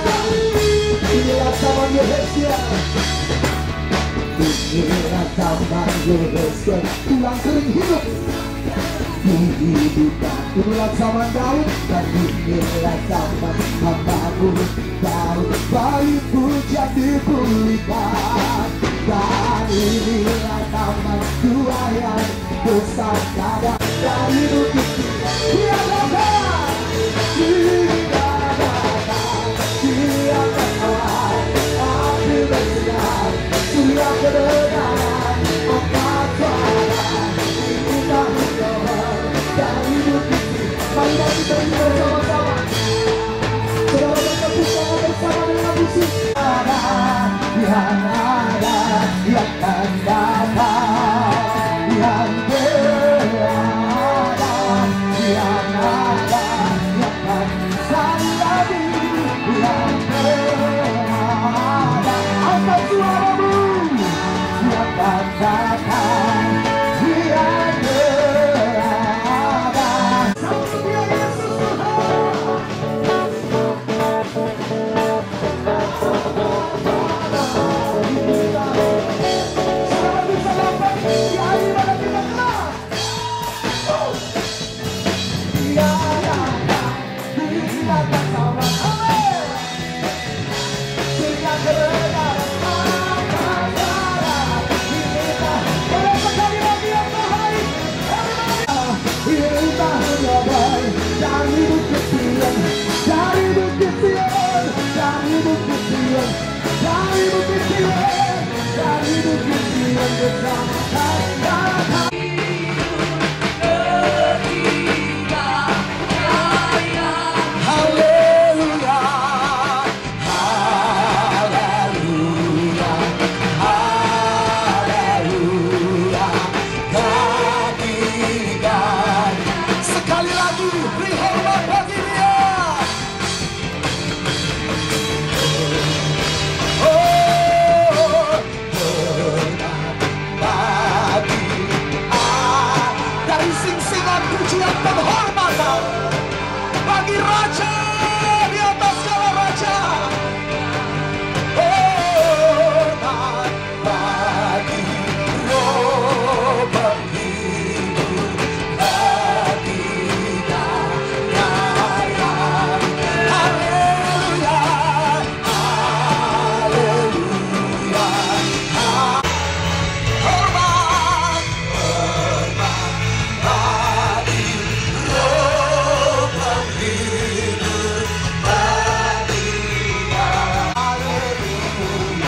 Inilah zaman Yehusia. Inilah zaman Yehusia. Tulang kering hidup. Kehidupan. Inilah zaman Daud. Dan inilah zaman hamba-Mu Daud. Bayi pujian dipulihkan. Dan inilah zaman Tua yang besar dada. Dari bukit. Biarlah Raja di atas segala raja. Hormat bagi Roh penghibur baginda Raya. Haleluya, haleluya. Hormat bagi Roh penghibur baginda. Haleluya, haleluya.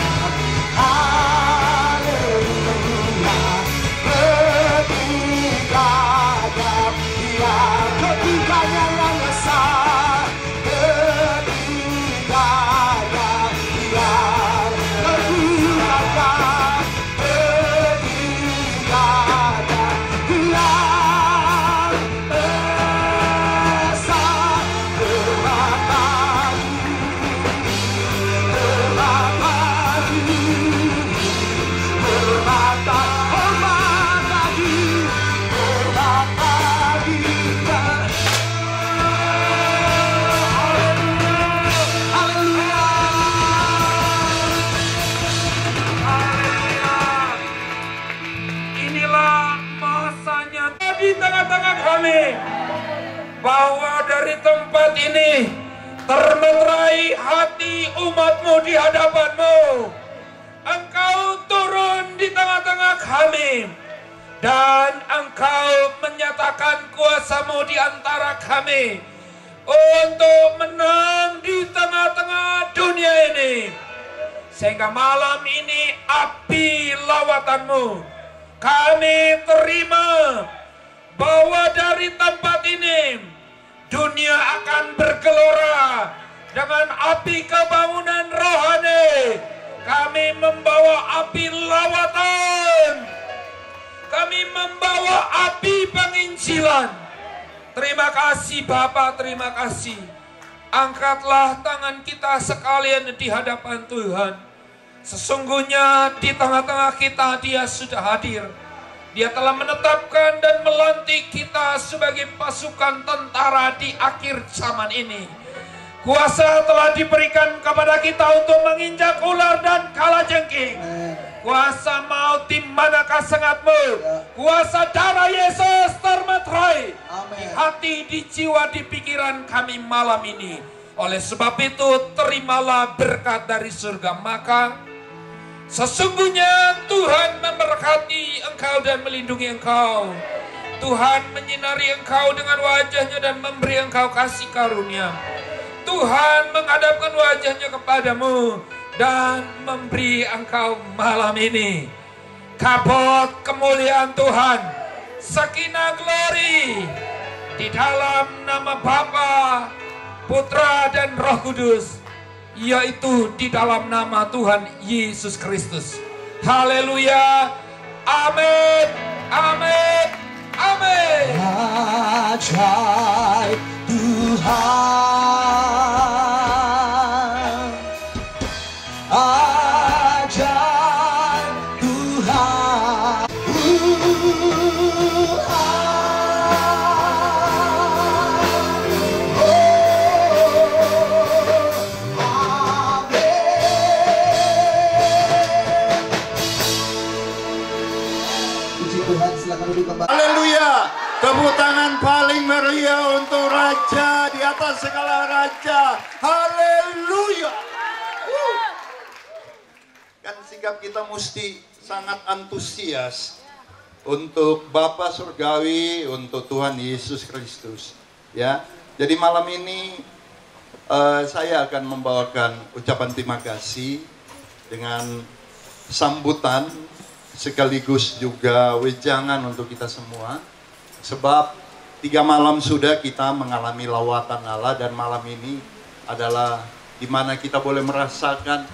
Ketiganya yang besar, ketiganya yang ketiganya, ketiganya yang besar. Terima Inilah masanya di tengah-tengah kami, bahwa dari tempat ini termeterai hati umatmu di hadapanmu. Engkau turun di tengah-tengah kami, dan engkau menyatakan kuasamu di antara kami untuk menang di tengah-tengah dunia ini. Sehingga malam ini api lawatanmu kami terima, bahwa dari tempat ini dunia akan bergelora dengan api kebangunan rohani. Kami membawa api lawatan, kami membawa api penginjilan. Terima kasih Bapa, terima kasih. Angkatlah tangan kita sekalian di hadapan Tuhan. Sesungguhnya di tengah-tengah kita Dia sudah hadir. Dia telah menetapkan dan melantik kita sebagai pasukan tentara di akhir zaman ini. Kuasa telah diberikan kepada kita untuk menginjak ular dan kalajengking. Kuasa maut di manakah sengatmu? Kuasa darah Yesus termeterai di hati, di jiwa, di pikiran kami malam ini. Oleh sebab itu terimalah berkat dari surga. Maka sesungguhnya Tuhan memberkati engkau dan melindungi engkau. Tuhan menyinari engkau dengan wajahnya dan memberi engkau kasih karunia. Tuhan menghadapkan wajahnya kepadamu dan memberi engkau malam ini kabut kemuliaan Tuhan, sakinah glory, di dalam nama Bapa, Putra dan Roh Kudus, yaitu di dalam nama Tuhan Yesus Kristus. Haleluya, amin, amin, amin. Ajaib Tuhan, ajaib Tuhan, puji Tuhan, silakan duduk kembali. Haleluya. Tepuk tangan paling meriah untuk Raja di atas segala raja. Haleluya. Kan sikap kita mesti sangat antusias untuk Bapa Surgawi, untuk Tuhan Yesus Kristus. Ya, jadi malam ini saya akan membawakan ucapan terima kasih dengan sambutan sekaligus juga wejangan untuk kita semua. Sebab 3 malam sudah kita mengalami lawatan Allah, dan malam ini adalah di mana kita boleh merasakan